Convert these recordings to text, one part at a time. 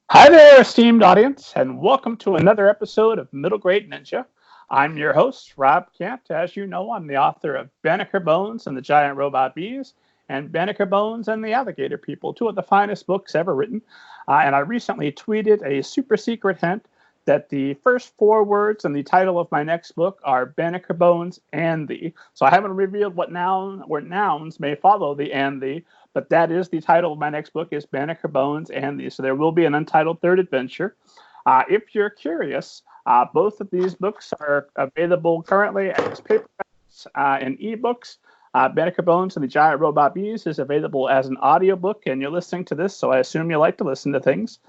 Hi there, esteemed audience, and welcome to another episode of Middle Grade Ninja. I'm your host, Rob Kent. As you know, I'm the author of Banneker Bones and the Giant Robot Bees and Banneker Bones and the Alligator People, two of the finest books ever written. And I recently tweeted a super secret hint that the first four words in the title of my next book are Banneker Bones and the. So I haven't revealed what nouns may follow the and the, but that is the title of my next book is Banneker Bones and the. So there will be an untitled third adventure. If you're curious, both of these books are available currently as paperbacks and ebooks. Banneker Bones and the Giant Robot Bees is available as an audiobook, and you're listening to this, so I assume you like to listen to things.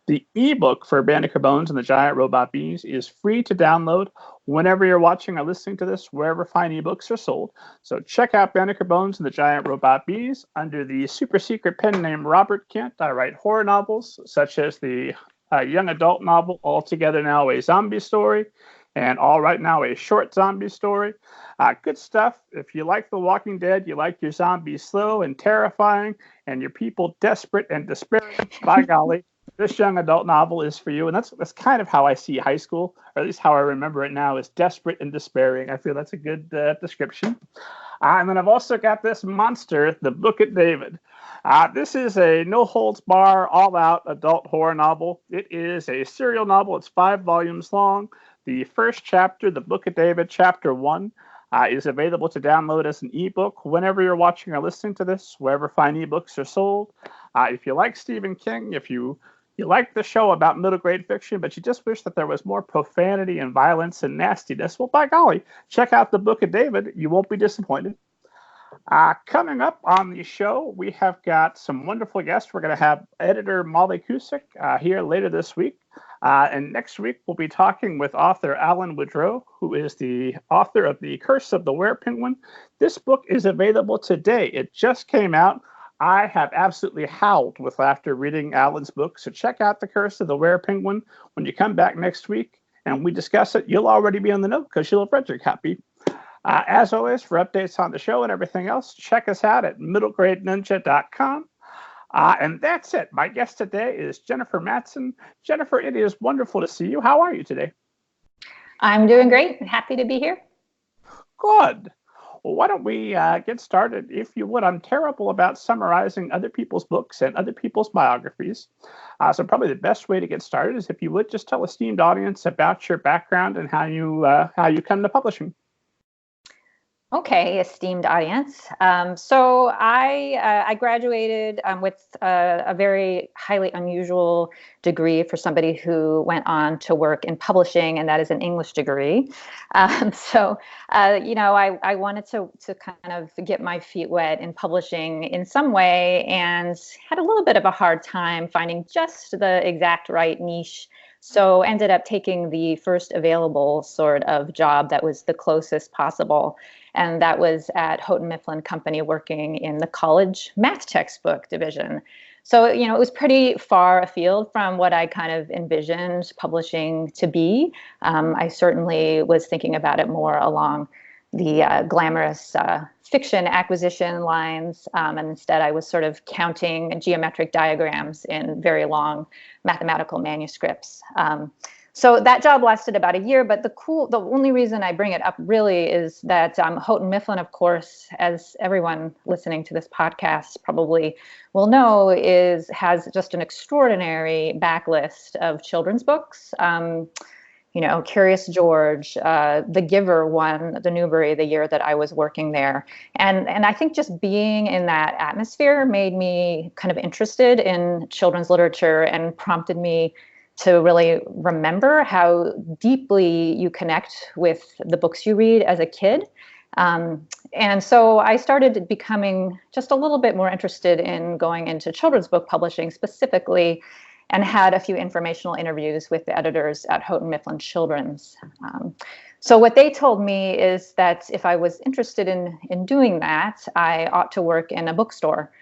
The ebook for Banneker Bones and the Giant Robot Bees is free to download whenever you're watching or listening to this, wherever fine ebooks are sold. So check out Banneker Bones and the Giant Robot Bees. Under the super secret pen name Robert Kent, I write horror novels such as the young adult novel Altogether Now a Zombie Story, and All Right Now a short zombie story. Good stuff. If you like The Walking Dead, you like your zombies slow and terrifying, and your people desperate and despairing, by golly, this young adult novel is for you. And that's kind of how I see high school, or at least how I remember it now, is desperate and despairing. I feel that's a good description. And then I've also got this monster, The Book at David. This is a no holds bar, all out adult horror novel. It is a serial novel. It's 5 volumes long. The first chapter, The Book of David, Chapter 1, is available to download as an ebook whenever you're watching or listening to this, wherever fine ebooks are sold. If you like Stephen King, if you like the show about middle grade fiction, but you just wish that there was more profanity and violence and nastiness, well, by golly, check out The Book of David. You won't be disappointed. Coming up on the show, we have got some wonderful guests. We're going to have editor Molly Cusick here later this week. And next week, we'll be talking with author Alan Woodrow, who is the author of The Curse of the Were-Penguin. This book is available today. It just came out. I have absolutely howled with laughter reading Alan's book. So check out The Curse of the Were-Penguin when you come back next week and we discuss it. You'll already be on the note because you'll have read your copy. As always, for updates on the show and everything else, check us out at middlegradeninja.com. And that's it. My guest today is Jennifer Mattson. Jennifer, it is wonderful to see you. How are you today? I'm doing great. Happy to be here. Good. Well, why don't we get started? If you would, I'm terrible about summarizing other people's books and other people's biographies. So probably the best way to get started is if you would just tell esteemed audience about your background and how you come to publishing. Okay, esteemed audience. So I graduated with a very highly unusual degree for somebody who went on to work in publishing, and that is an English degree. I wanted to kind of get my feet wet in publishing in some way and had a little bit of a hard time finding just the exact right niche. So ended up taking the first available sort of job that was the closest possible. And that was at Houghton Mifflin Company working in the college math textbook division. So, it was pretty far afield from what I kind of envisioned publishing to be. I certainly was thinking about it more along the glamorous fiction acquisition lines. And instead, I was sort of counting geometric diagrams in very long mathematical manuscripts. So that job lasted about a year, but the only reason I bring it up really is that Houghton Mifflin, of course, as everyone listening to this podcast probably will know, has just an extraordinary backlist of children's books. Curious George, The Giver won the Newbery the year that I was working there. And I think just being in that atmosphere made me kind of interested in children's literature and prompted me to really remember how deeply you connect with the books you read as a kid. And so I started becoming just a little bit more interested in going into children's book publishing specifically, and had a few informational interviews with the editors at Houghton Mifflin Children's. So what they told me is that if I was interested in doing that, I ought to work in a bookstore,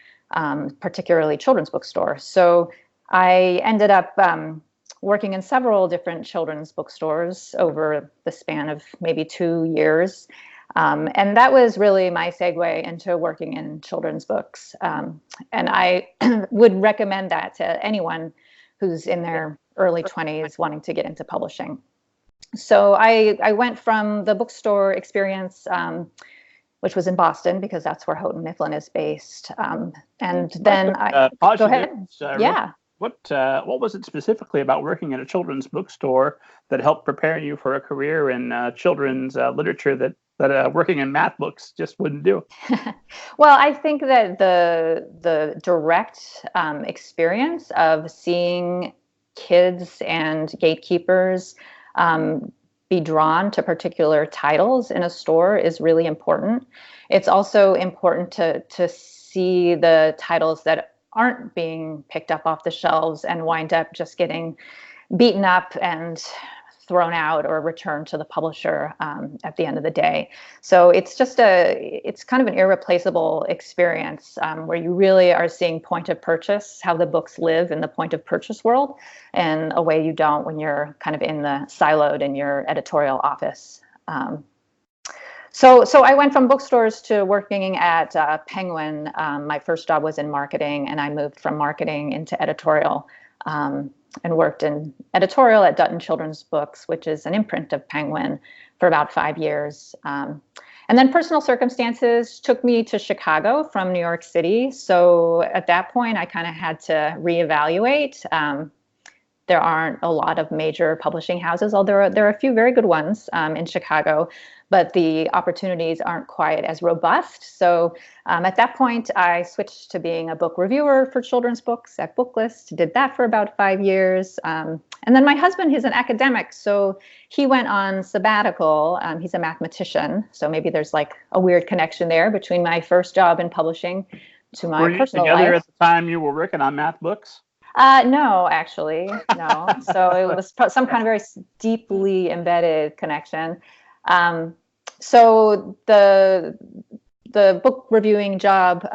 particularly children's bookstore. So I ended up working in several different children's bookstores over the span of maybe 2 years. And that was really my segue into working in children's books. And I would recommend that to anyone who's in their early 20s wanting to get into publishing. So I went from the bookstore experience, which was in Boston because that's where Houghton Mifflin is based. And then go ahead. Yeah. What was it specifically about working at a children's bookstore that helped prepare you for a career in children's literature that working in math books just wouldn't do? Well, I think that the direct experience of seeing kids and gatekeepers be drawn to particular titles in a store is really important. It's also important to see the titles that aren't being picked up off the shelves and wind up just getting beaten up and thrown out or returned to the publisher at the end of the day. So it's kind of an irreplaceable experience where you really are seeing point of purchase, how the books live in the point of purchase world, in a way you don't when you're kind of in the siloed in your editorial office. So I went from bookstores to working at Penguin. My first job was in marketing, and I moved from marketing into editorial. And worked in editorial at Dutton Children's Books, which is an imprint of Penguin, for about 5 years. And then personal circumstances took me to Chicago from New York City. So at that point, I kind of had to reevaluate. There aren't a lot of major publishing houses, although there are a few very good ones in Chicago, but the opportunities aren't quite as robust. So at that point, I switched to being a book reviewer for children's books at Booklist, did that for about 5 years. And then my husband, he's an academic, so he went on sabbatical. He's a mathematician, so maybe there's like a weird connection there between my first job in publishing to my personal life. Were you together at the time you were working on math books? No, actually, no. So it was some kind of very deeply embedded connection. So the book reviewing job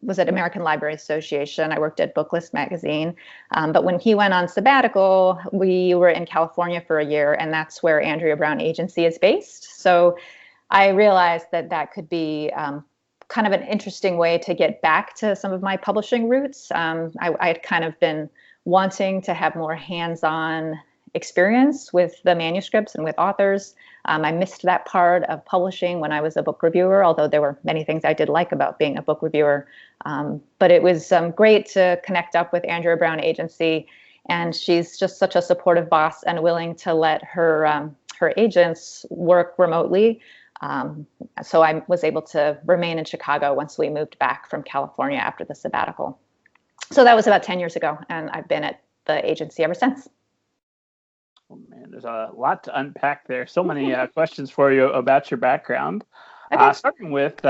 was at American Library Association. I worked at Booklist magazine. But when he went on sabbatical, we were in California for a year, and that's where Andrea Brown Agency is based. So I realized that could be kind of an interesting way to get back to some of my publishing roots. I had kind of been wanting to have more hands-on experience with the manuscripts and with authors. I missed that part of publishing when I was a book reviewer, although there were many things I did like about being a book reviewer. But it was great to connect up with Andrea Brown Agency, and she's just such a supportive boss and willing to let her agents work remotely. So I was able to remain in Chicago once we moved back from California after the sabbatical. So that was about 10 years ago, and I've been at the agency ever since. Oh man, there's a lot to unpack there. So many questions for you about your background. Okay. Starting with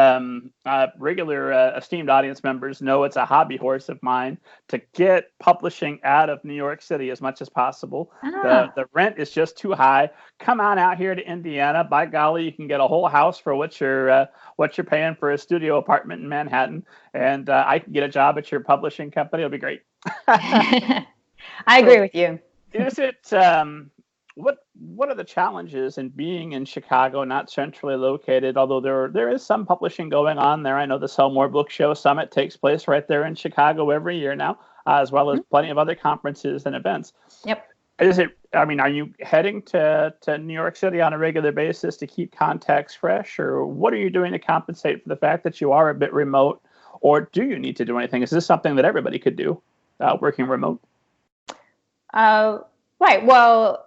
regular esteemed audience members know it's a hobby horse of mine to get publishing out of New York City as much as possible. The rent is just too high. Come on out here to Indiana. By golly, you can get a whole house for what you're paying for a studio apartment in Manhattan, and I can get a job at your publishing company. It'll be great. I agree with you. Is it what are the challenges in being in Chicago, not centrally located, although there is some publishing going on there? I know the Sell More Book Show Summit takes place right there in Chicago every year now, as well as plenty of other conferences and events. Yep. Are you heading to New York City on a regular basis to keep contacts fresh, or what are you doing to compensate for the fact that you are a bit remote, or do you need to do anything? Is this something that everybody could do, working remote? Right. Well,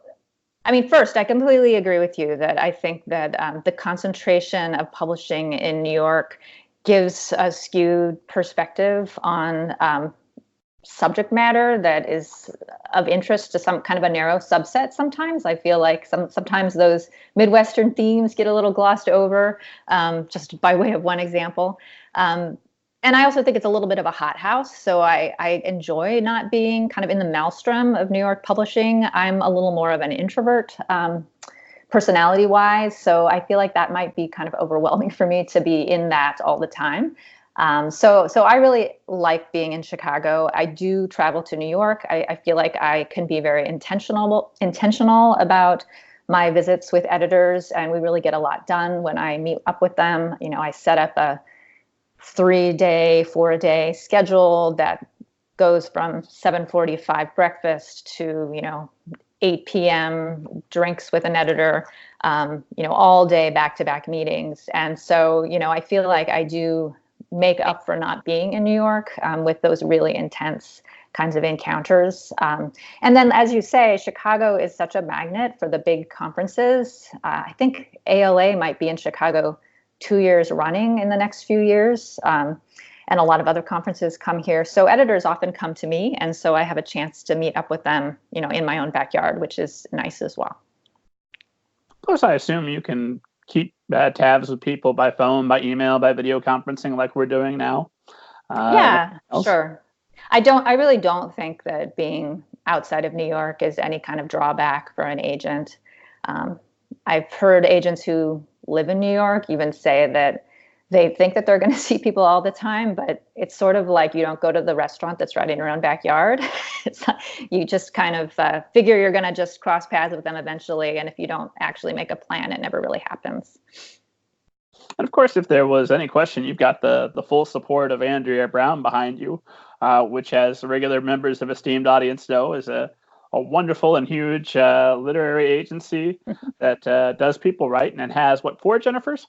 I mean, first, I completely agree with you that I think that the concentration of publishing in New York gives a skewed perspective on subject matter that is of interest to some kind of a narrow subset. Sometimes I feel like sometimes those Midwestern themes get a little glossed over, just by way of one example. And I also think it's a little bit of a hothouse, so I enjoy not being kind of in the maelstrom of New York publishing. I'm a little more of an introvert, personality-wise, so I feel like that might be kind of overwhelming for me to be in that all the time. So I really like being in Chicago. I do travel to New York. I feel like I can be very intentional about my visits with editors, and we really get a lot done when I meet up with them. You know, I set up a 3-day, 4-day schedule that goes from 7:45 breakfast to, 8 p.m. drinks with an editor, all day back-to-back meetings. And so, I feel like I do make up for not being in New York with those really intense kinds of encounters. And then, as you say, Chicago is such a magnet for the big conferences. I think ALA might be in Chicago 2 years running in the next few years. And a lot of other conferences come here. So editors often come to me. And so I have a chance to meet up with them, in my own backyard, which is nice as well. Of course, I assume you can keep tabs with people by phone, by email, by video conferencing like we're doing now. Yeah, sure. I really don't think that being outside of New York is any kind of drawback for an agent. I've heard agents who live in New York even say that they think that they're going to see people all the time, but it's sort of like you don't go to the restaurant that's right in your own backyard. You just kind of figure you're going to just cross paths with them eventually. And if you don't actually make a plan, it never really happens. And of course, if there was any question, you've got the full support of Andrea Brown behind you, which, as regular members of Esteemed Audience know, is a wonderful and huge literary agency that does people right and has, 4 Jennifers?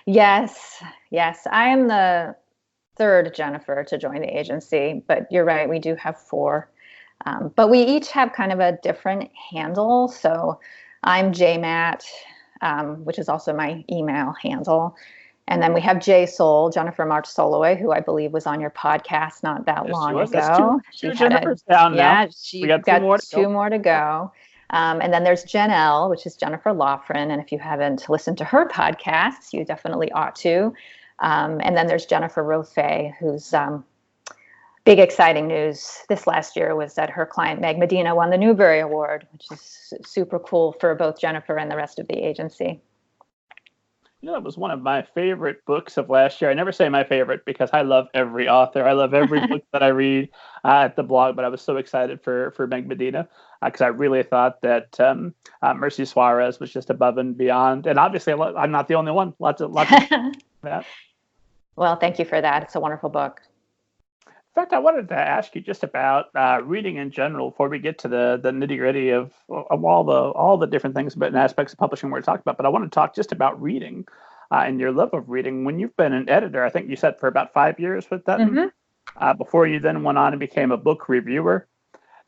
Yes. I am the third Jennifer to join the agency, but you're right, we do have 4. But we each have kind of a different handle. So I'm JMatt, which is also my email handle. And then we have Jennifer March Soloway, who I believe was on your podcast not that long ago. Two Jennifers down now. Yeah, she's got 2 more to go. And then there's Jen L, which is Jennifer Loughran. And if you haven't listened to her podcasts, you definitely ought to. And then there's Jennifer Rofay, whose big exciting news this last year was that her client, Meg Medina, won the Newbery Award, which is super cool for both Jennifer and the rest of the agency. It was one of my favorite books of last year. I never say my favorite because I love every author. I love every book that I read at the blog, but I was so excited for Meg Medina because I really thought that Mercy Suarez was just above and beyond. And obviously, I'm not the only one. Lots of that. Well, thank you for that. It's a wonderful book. In fact, I wanted to ask you just about reading in general before we get to the nitty-gritty of all the different things and aspects of publishing we're talking about. But I want to talk just about reading and your love of reading. When you've been an editor, I think you said for about 5 years with Dutton, before you then went on and became a book reviewer.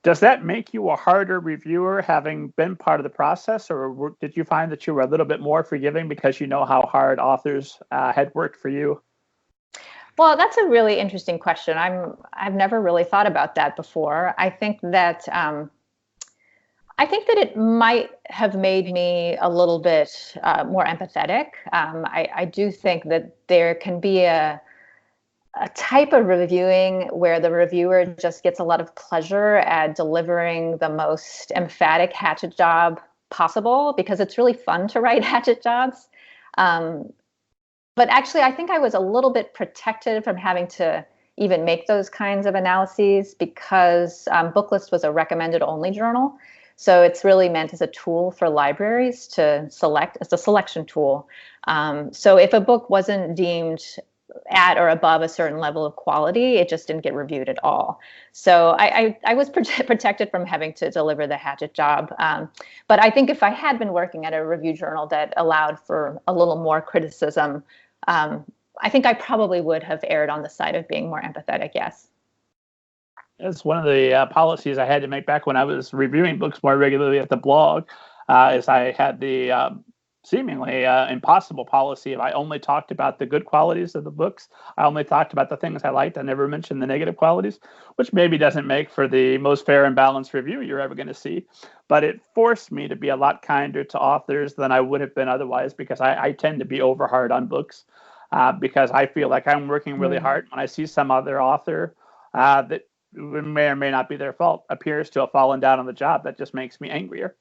Does that make you a harder reviewer, having been part of the process, or did you find that you were a little bit more forgiving because you know how hard authors had worked for you? Well, that's a really interesting question. I've never really thought about that before. I think that it might have made me a little bit more empathetic. I do think that there can be a type of reviewing where the reviewer just gets a lot of pleasure at delivering the most emphatic hatchet job possible because it's really fun to write hatchet jobs. But actually, I think I was a little bit protected from having to even make those kinds of analyses because Booklist was a recommended only journal. So it's really meant as a tool for libraries to select, as a selection tool. So if a book wasn't deemed at or above a certain level of quality, it just didn't get reviewed at all. So I was protected from having to deliver the hatchet job. But I think if I had been working at a review journal that allowed for a little more criticism, I think I probably would have erred on the side of being more empathetic, yes. It's one of the policies I had to make back when I was reviewing books more regularly at the blog, is I had the seemingly impossible policy of I only talked about the good qualities of the books. I only talked about the things I liked. I never mentioned the negative qualities, which maybe doesn't make for the most fair and balanced review you're ever going to see. But it forced me to be a lot kinder to authors than I would have been otherwise, because I tend to be over hard on books because I feel like I'm working really hard. When I see some other author that may or may not be their fault appears to have fallen down on the job, that just makes me angrier.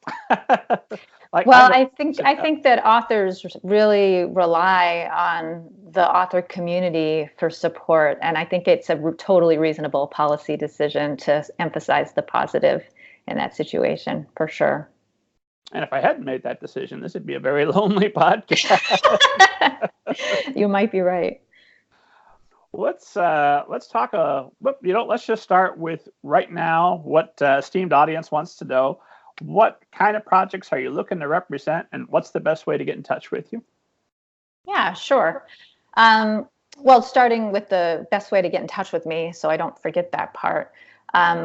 I think that authors really rely on the author community for support, and I think it's a totally reasonable policy decision to emphasize the positive in that situation, for sure. And if I hadn't made that decision, this would be a very lonely podcast. You might be right. Let's talk. Let's just start with right now. What esteemed audience wants to know: what kind of projects are you looking to represent, and what's the best way to get in touch with you? Yeah, sure. Well, starting with the best way to get in touch with me, so I don't forget that part. I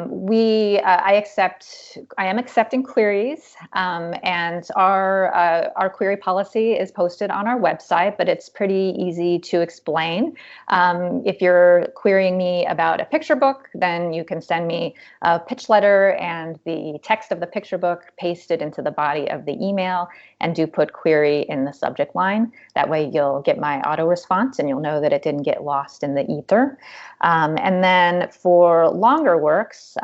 am accepting queries, and our query policy is posted on our website, but it's pretty easy to explain. If you're querying me about a picture book, then you can send me a pitch letter and the text of the picture book pasted into the body of the email, and do put query in the subject line. That way you'll get my auto response and you'll know that it didn't get lost in the ether. And then for longer works,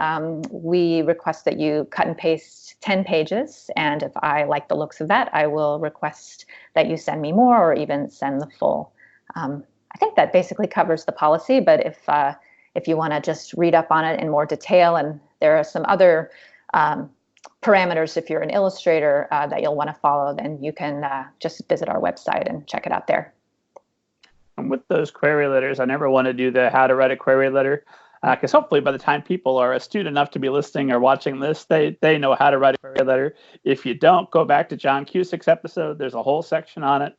we request that you cut and paste 10 pages. And if I like the looks of that, I will request that you send me more or even send the full. I think that basically covers the policy, but if you want to just read up on it in more detail, and there are some other parameters if you're an illustrator that you'll want to follow, then you can just visit our website and check it out there. And with those query letters, I never want to do the how to write a query letter, because hopefully by the time people are astute enough to be listening or watching this, they know how to write a query letter. If you don't, go back to John Cusick's episode. There's a whole section on it.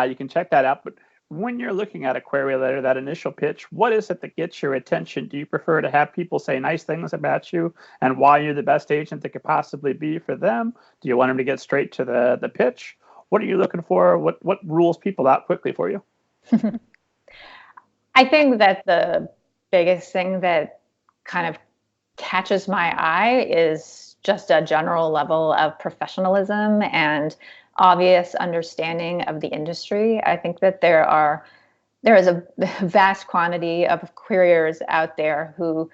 You can check that out. But when you're looking at a query letter, that initial pitch, what is it that gets your attention? Do you prefer to have people say nice things about you and why you're the best agent that could possibly be for them? Do you want them to get straight to the pitch? What are you looking for? What rules people out quickly for you? I think that the biggest thing that kind of catches my eye is just a general level of professionalism and obvious understanding of the industry. I think that there is a vast quantity of queriers out there who,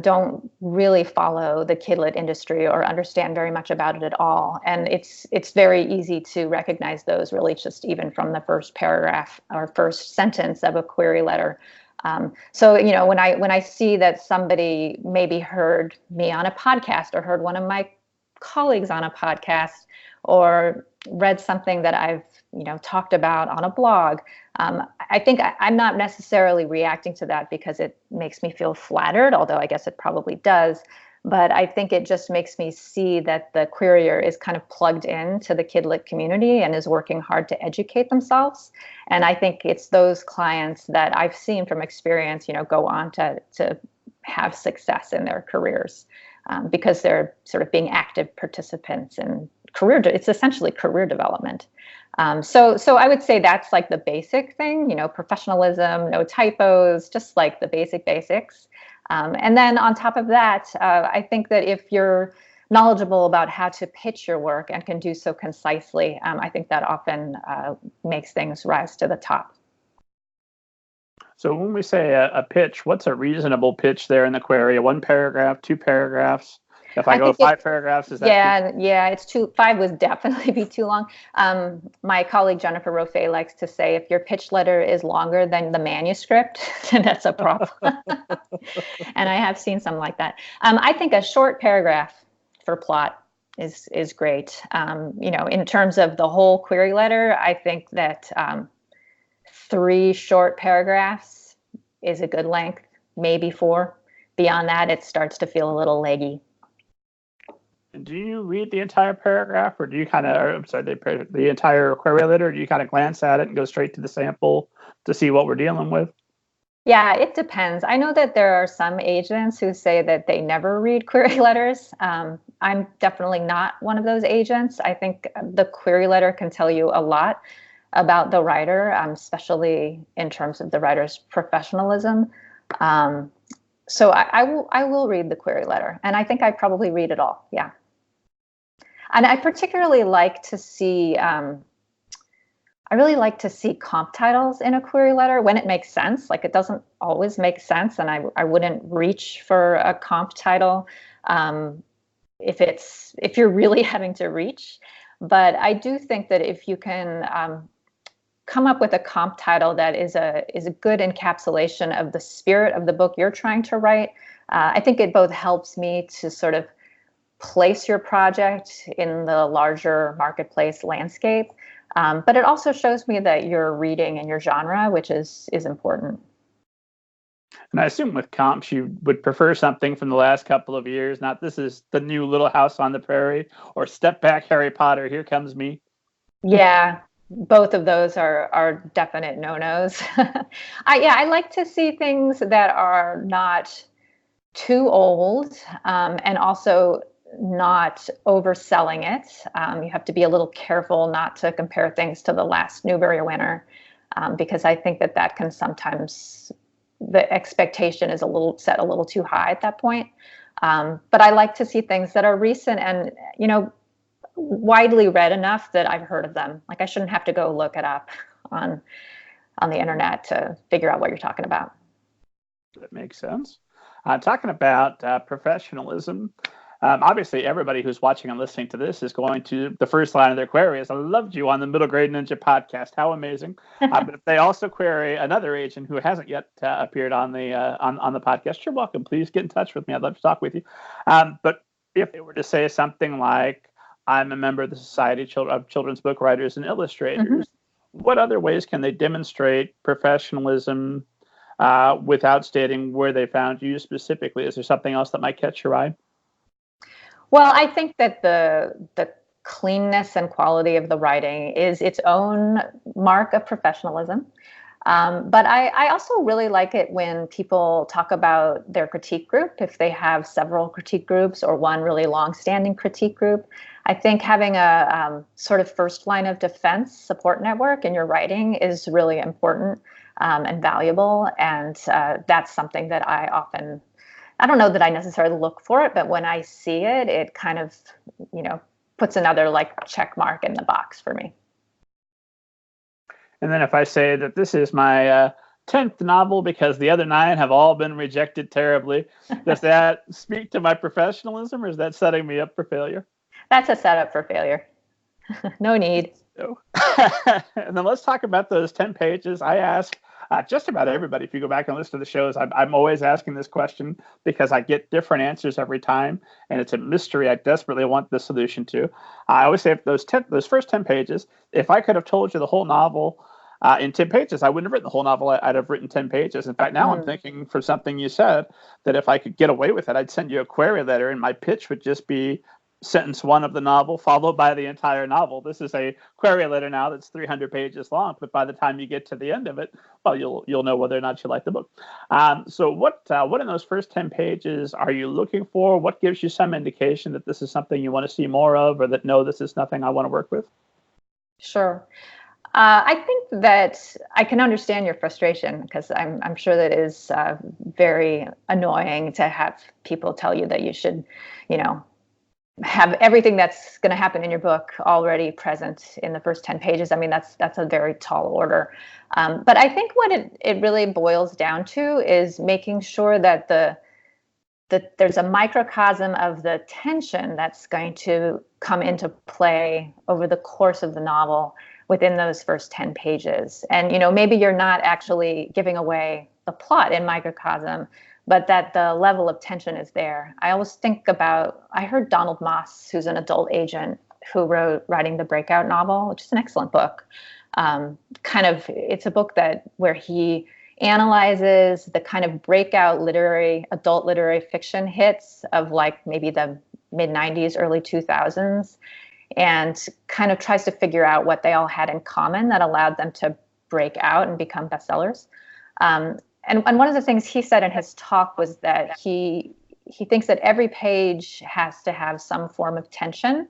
don't really follow the kidlit industry or understand very much about it at all. And it's very easy to recognize those really just even from the first paragraph or first sentence of a query letter. So when I see that somebody maybe heard me on a podcast or heard one of my colleagues on a podcast or read something that I've talked about on a blog, I think I'm not necessarily reacting to that because it makes me feel flattered, although I guess it probably does. But I think it just makes me see that the querier is kind of plugged into the kidlit community and is working hard to educate themselves. And I think it's those clients that I've seen from experience, go on to have success in their careers because they're sort of being active participants in it's essentially career development. So I would say that's like the basic thing, professionalism, no typos, just like the basics. And then on top of that, I think that if you're knowledgeable about how to pitch your work and can do so concisely, I think that often makes things rise to the top. So when we say a pitch, what's a reasonable pitch there in the query? One paragraph, two paragraphs? If I go 5 paragraphs, is that it's 5 would definitely be too long. My colleague Jennifer Rofe likes to say if your pitch letter is longer than the manuscript, then that's a problem. And I have seen some like that. I think a short paragraph for plot is great. In terms of the whole query letter, I think that 3 short paragraphs is a good length, maybe 4. Beyond that, it starts to feel a little leggy. Do you read the entire paragraph, or do you the entire query letter, or do you kind of glance at it and go straight to the sample to see what we're dealing with? Yeah, it depends. I know that there are some agents who say that they never read query letters. I'm definitely not one of those agents. I think the query letter can tell you a lot about the writer, especially in terms of the writer's professionalism. So I will read the query letter, and I think I probably read it all. Yeah. And I particularly like to see, I really like to see comp titles in a query letter when it makes sense. Like it doesn't always make sense, and I wouldn't reach for a comp title if you're really having to reach. But I do think that if you can come up with a comp title that is a good encapsulation of the spirit of the book you're trying to write, I think it both helps me to sort of place your project in the larger marketplace landscape, but it also shows me that you're reading in your genre, which is important. And I assume with comps, you would prefer something from the last couple of years, not this is the new Little House on the Prairie or Step Back Harry Potter, Here Comes Me. Yeah, both of those are definite no-nos. I like to see things that are not too old, and also not overselling it. You have to be a little careful not to compare things to the last Newbery winner, because I think that can sometimes, the expectation is set a little too high at that point. But I like to see things that are recent and, widely read enough that I've heard of them. Like I shouldn't have to go look it up on the internet to figure out what you're talking about. That makes sense. Talking about professionalism, obviously everybody who's watching and listening to this is going to, the first line of their query is, I loved you on the Middle Grade Ninja podcast. How amazing. But if they also query another agent who hasn't yet appeared on the podcast, you're welcome. Please get in touch with me. I'd love to talk with you. But if they were to say something like, I'm a member of the Society of Children's Book Writers and Illustrators, mm-hmm. What other ways can they demonstrate professionalism without stating where they found you specifically? Is there something else that might catch your eye? Well, I think that the cleanness and quality of the writing is its own mark of professionalism. But I also really like it when people talk about their critique group, if they have several critique groups or one really long-standing critique group. I think having a sort of first line of defense support network in your writing is really important and valuable. And that's something that I don't know that I necessarily look for it, but when I see it, it kind of, puts another check mark in the box for me. And then if I say that this is my 10th novel because the other 9 have all been rejected terribly, does that speak to my professionalism, or is that setting me up for failure? That's a setup for failure. No need. And then let's talk about those 10 pages. I ask just about everybody, if you go back and listen to the shows, I'm always asking this question because I get different answers every time, and it's a mystery I desperately want the solution to. I always say, if those first 10 pages, if I could have told you the whole novel in 10 pages, I wouldn't have written the whole novel. I'd have written 10 pages. In fact, now I'm thinking, for something you said, that if I could get away with it, I'd send you a query letter, and my pitch would just be sentence 1 of the novel followed by the entire novel. This is a query letter now that's 300 pages long, but by the time you get to the end of it, well, you'll know whether or not you like the book. So what in those first 10 pages are you looking for? What gives you some indication that this is something you want to see more of, or that, no, this is nothing I want to work with? Sure. I think that I can understand your frustration, because I'm sure that it is very annoying to have people tell you that you should, have everything that's going to happen in your book already present in the first 10 pages. I mean, that's a very tall order. But I think what it really boils down to is making sure that there's a microcosm of the tension that's going to come into play over the course of the novel within those first 10 pages. And, maybe you're not actually giving away the plot in microcosm, but that the level of tension is there. I always think about, I heard Donald Moss, who's an adult agent who writing the Breakout novel, which is an excellent book. It's a book where he analyzes the kind of breakout adult literary fiction hits of maybe the mid 90s, early 2000s, and kind of tries to figure out what they all had in common that allowed them to break out and become bestsellers. And one of the things he said in his talk was that he thinks that every page has to have some form of tension,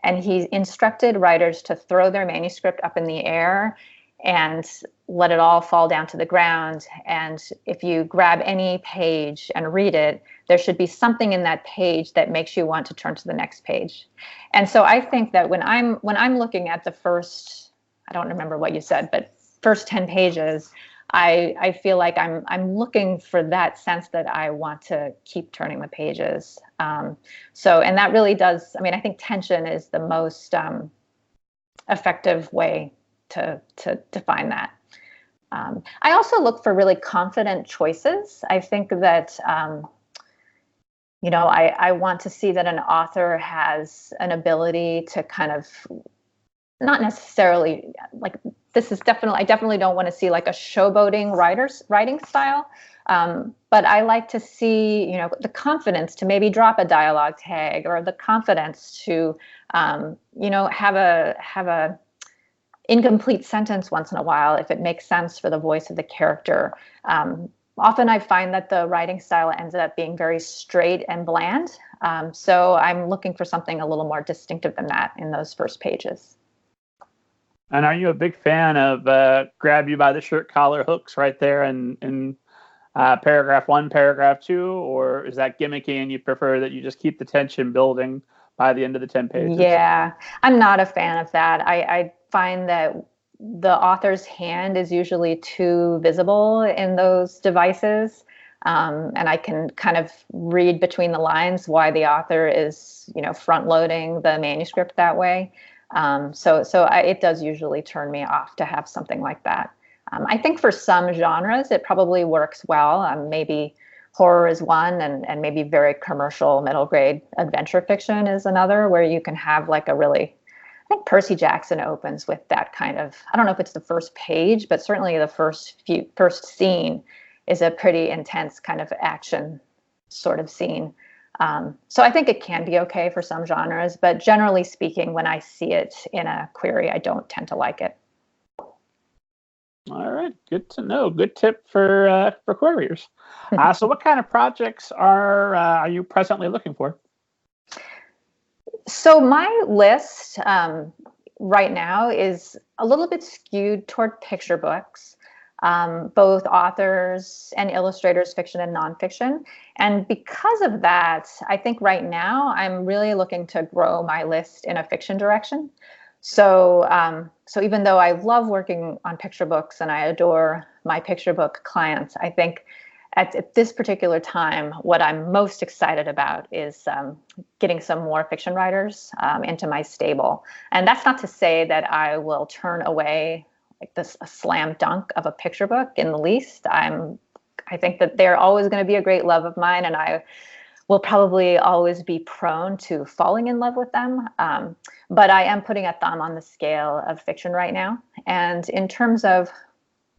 and he instructed writers to throw their manuscript up in the air and let it all fall down to the ground. And if you grab any page and read it, there should be something in that page that makes you want to turn to the next page. And so I think that when I'm looking at the first, I don't remember what you said, but first 10 pages, I feel like I'm looking for that sense that I want to keep turning the pages. And that really does, I think tension is the most effective way to define that. I also look for really confident choices. I think that, I want to see that an author has an ability to kind of, not necessarily I definitely don't want to see like a showboating writing style. But I like to see, the confidence to maybe drop a dialogue tag, or the confidence to, have a incomplete sentence once in a while if it makes sense for the voice of the character. Often I find that the writing style ends up being very straight and bland. So I'm looking for something a little more distinctive than that in those first pages. And are you a big fan of grab you by the shirt collar hooks right there in paragraph 1, paragraph 2, or is that gimmicky and you prefer that you just keep the tension building by the end of the 10 pages? Yeah, I'm not a fan of that. I find that the author's hand is usually too visible in those devices. And I can kind of read between the lines why the author is, front loading the manuscript that way. It does usually turn me off to have something like that. I think for some genres, it probably works well. Maybe horror is one, and maybe very commercial middle grade adventure fiction is another, where you can have like I think Percy Jackson opens with that kind of, I don't know if it's the first page, but certainly the first scene is a pretty intense kind of action sort of scene. So I think it can be okay for some genres, but generally speaking, when I see it in a query, I don't tend to like it. All right, good to know. Good tip for queryers. So what kind of projects are you presently looking for? So my list right now is a little bit skewed toward picture books, both authors and illustrators, fiction and nonfiction. And because of that, I think right now I'm really looking to grow my list in a fiction direction. So even though I love working on picture books and I adore my picture book clients, I think at this particular time, what I'm most excited about is getting some more fiction writers into my stable. And that's not to say that I will turn away like a slam dunk of a picture book in the least. I think that they're always going to be a great love of mine, and I will probably always be prone to falling in love with them. But I am putting a thumb on the scale of fiction right now. And in terms of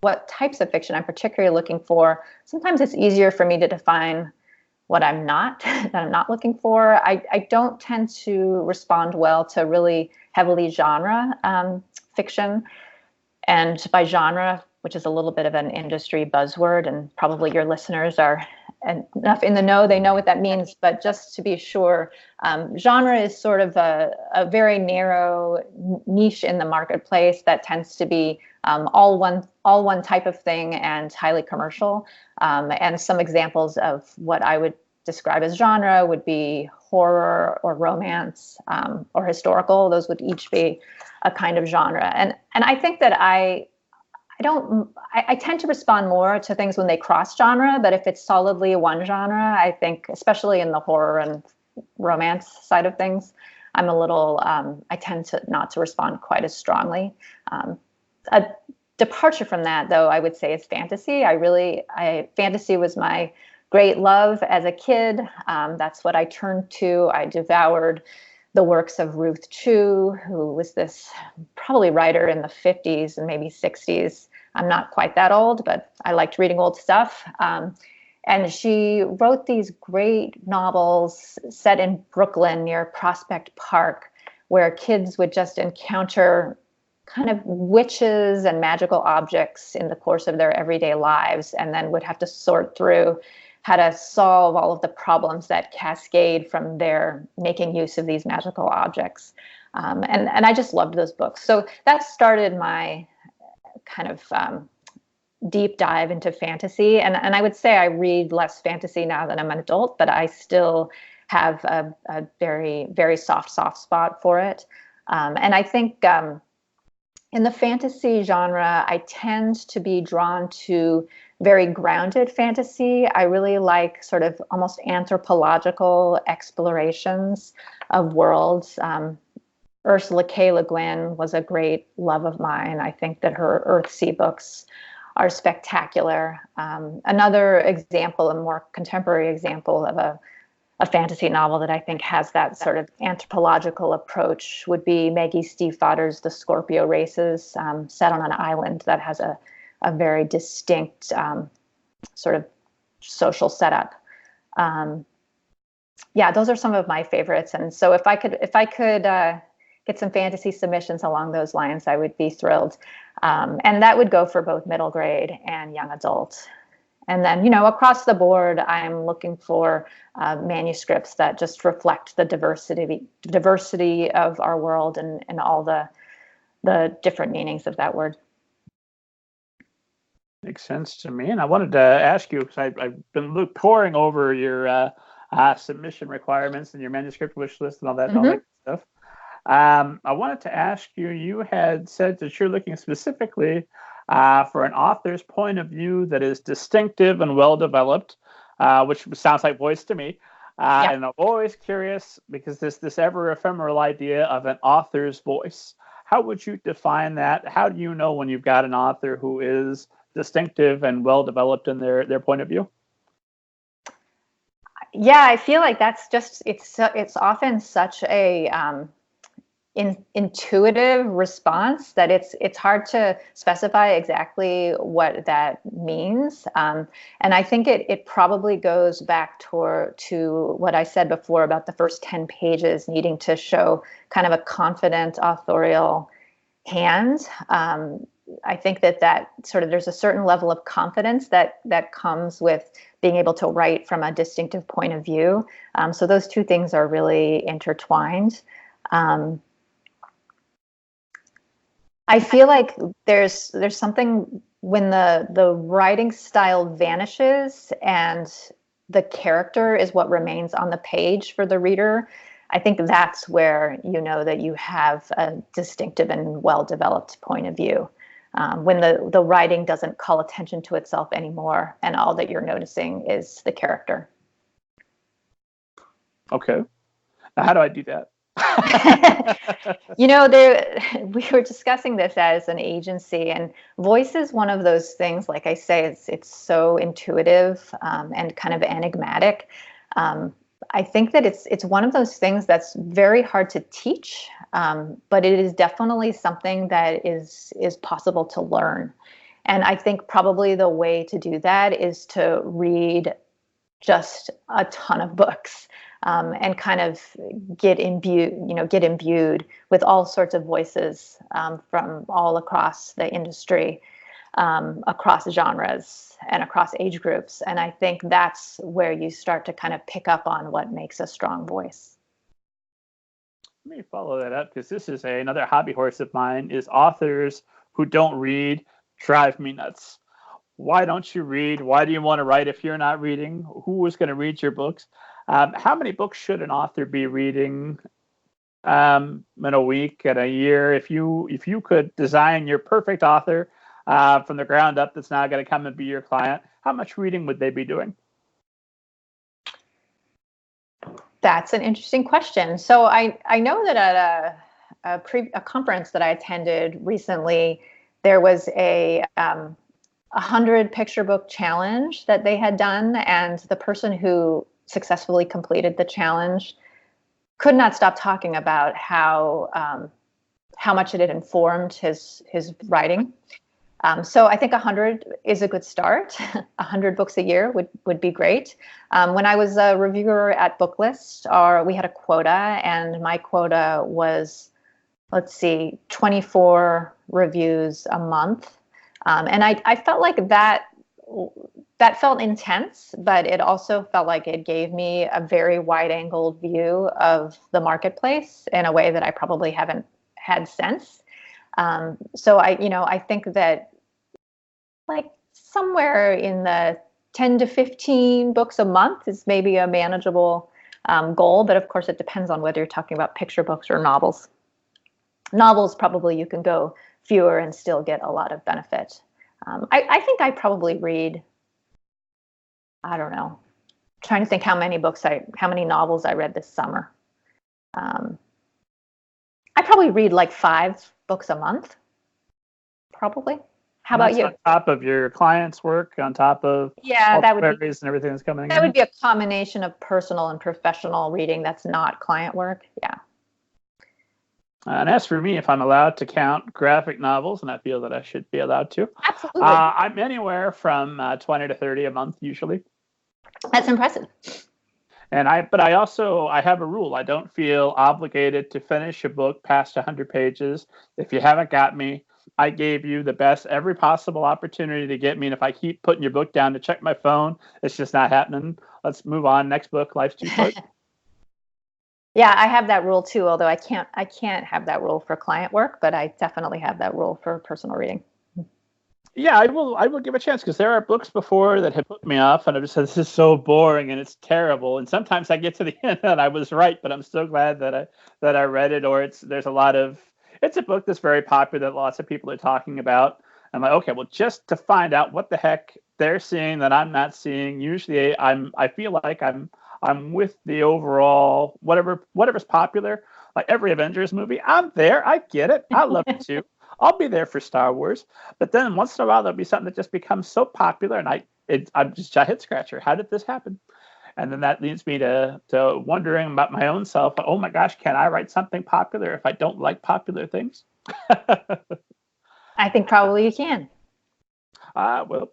what types of fiction I'm particularly looking for, sometimes it's easier for me to define what I'm not, that I'm not looking for. I don't tend to respond well to really heavily genre fiction. And by genre, which is a little bit of an industry buzzword, and probably your listeners are enough in the know, they know what that means. But just to be sure, genre is sort of a very narrow niche in the marketplace that tends to be all one type of thing and highly commercial. And some examples of what I would describe as genre would be horror or romance or historical. Those would each be a kind of genre. And I think that I tend to respond more to things when they cross genre, but if it's solidly one genre, I think, especially in the horror and romance side of things, I tend to not to respond quite as strongly. A departure from that, though, I would say is fantasy. Fantasy was my great love as a kid. That's what I turned to. I devoured the works of Ruth Chu, who was this probably writer in the 50s and maybe 60s. I'm not quite that old, but I liked reading old stuff. And she wrote these great novels set in Brooklyn near Prospect Park, where kids would just encounter kind of witches and magical objects in the course of their everyday lives, and then would have to sort through how to solve all of the problems that cascade from their making use of these magical objects. And I just loved those books. So that started my kind of deep dive into fantasy. And I would say I read less fantasy now that I'm an adult, but I still have a very, very soft spot for it. And I think in the fantasy genre, I tend to be drawn to very grounded fantasy. I really like sort of almost anthropological explorations of worlds. Ursula K. Le Guin was a great love of mine. I think that her Earthsea books are spectacular. Another example, a more contemporary example of a fantasy novel that I think has that sort of anthropological approach would be Maggie Stiefvater's The Scorpio Races, set on an island that has a very distinct sort of social setup. Yeah, those are some of my favorites. And so if I could get some fantasy submissions along those lines, I would be thrilled. And that would go for both middle grade and young adult. And then, you know, across the board, I'm looking for manuscripts that just reflect the diversity of our world and all the different meanings of that word. Makes sense to me. And I wanted to ask you, because I've been poring over your submission requirements and your manuscript wish list and all that, all that stuff. I wanted to ask you, you had said that you're looking specifically for an author's point of view that is distinctive and well-developed, which sounds like voice to me. Yeah. And I'm always curious, because this ever ephemeral idea of an author's voice. How would you define that? How do you know when you've got an author who is distinctive and well-developed in their point of view? Yeah, I feel like that's just, it's often such a intuitive response that it's hard to specify exactly what that means. And I think it probably goes back to what I said before about the first 10 pages needing to show kind of a confident authorial hand. I think that sort of, there's a certain level of confidence that comes with being able to write from a distinctive point of view. So those two things are really intertwined. I feel like there's something when the writing style vanishes and the character is what remains on the page for the reader. I think that's where you know that you have a distinctive and well-developed point of view. When the writing doesn't call attention to itself anymore and all that you're noticing is the character. Okay. Now, how do I do that? You know, we were discussing this as an agency, and voice is one of those things, like I say, it's so intuitive and kind of enigmatic. I think that it's one of those things that's very hard to teach, but it is definitely something that is possible to learn. And I think probably the way to do that is to read just a ton of books. And kind of get imbued with all sorts of voices from all across the industry, across genres and across age groups. And I think that's where you start to kind of pick up on what makes a strong voice. Let me follow that up, because this is another hobby horse of mine, is authors who don't read drive me nuts. Why don't you read? Why do you want to write if you're not reading? Who is going to read your books? How many books should an author be reading in a week, in a year? If you could design your perfect author from the ground up that's now going to come and be your client, how much reading would they be doing? That's an interesting question. So I know that at a conference that I attended recently, there was a 100 picture book challenge that they had done, and the person who successfully completed the challenge could not stop talking about how much it had informed his writing. So I think 100 is a good start. 100 books a year would be great. When I was a reviewer at Booklist, we had a quota, and my quota was, 24 reviews a month. And I felt like that felt intense, but it also felt like it gave me a very wide-angled view of the marketplace in a way that I probably haven't had since. So I think that like somewhere in the 10 to 15 books a month is maybe a manageable goal, but of course it depends on whether you're talking about picture books or novels. Novels, probably you can go fewer and still get a lot of benefit. I think I probably read, I don't know, I'm trying to think how many novels I read this summer. I probably read like 5 books a month, probably. How And about that's you? on top of your client's work, on top of Yeah, all the queries and everything that's coming that in. would be a combination of personal and professional reading that's not client work. Yeah. And as for me, if I'm allowed to count graphic novels, and I feel that I should be allowed to, Absolutely. I'm anywhere from 20 to 30 a month usually. That's impressive. And I have a rule. I don't feel obligated to finish a book past 100 pages. If you haven't got me, I gave you the best every possible opportunity to get me. And if I keep putting your book down to check my phone, it's just not happening. Let's move on. Next book. Life's too short. Yeah, I have that rule too, although I can't have that rule for client work, but I definitely have that rule for personal reading. Yeah, I will give a chance, because there are books before that have put me off, and I've just said this is so boring and it's terrible. And sometimes I get to the end and I was right, but I'm so glad that I read it. Or it's a book that's very popular that lots of people are talking about. I'm like, okay, well, just to find out what the heck they're seeing that I'm not seeing. Usually I feel like I'm with the overall whatever's popular. Like every Avengers movie, I'm there. I get it. I love it too. I'll be there for Star Wars. But then once in a while, there'll be something that just becomes so popular, and I'm just a head scratcher. How did this happen? And then that leads me to wondering about my own self. Oh my gosh, can I write something popular if I don't like popular things? I think probably you can. Well,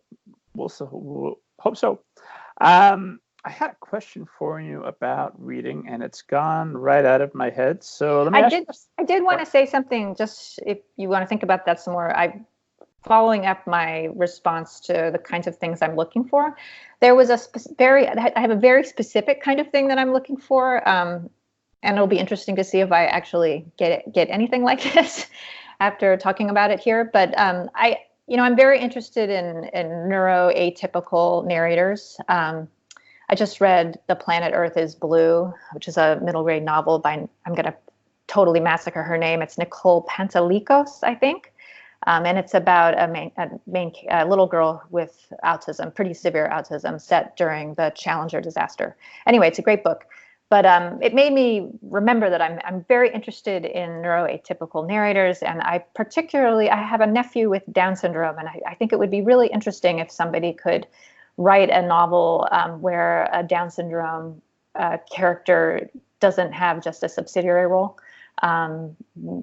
we'll hope so. I had a question for you about reading, and it's gone right out of my head. So let me ask you. I did want to say something, just if you want to think about that some more. Following up my response to the kinds of things I'm looking for. There was I have a very specific kind of thing that I'm looking for, and it'll be interesting to see if I actually get anything like this after talking about it here. But I'm very interested in neuroatypical narrators. I just read The Planet Earth is Blue, which is a middle grade novel by, I'm going to totally massacre her name. It's Nicole Pantalikos, I think. And it's about a little girl with autism, pretty severe autism, set during the Challenger disaster. Anyway, it's a great book. But it made me remember that I'm very interested in neuroatypical narrators. And I have a nephew with Down syndrome. And I think it would be really interesting if somebody could write a novel where a Down syndrome character doesn't have just a subsidiary role,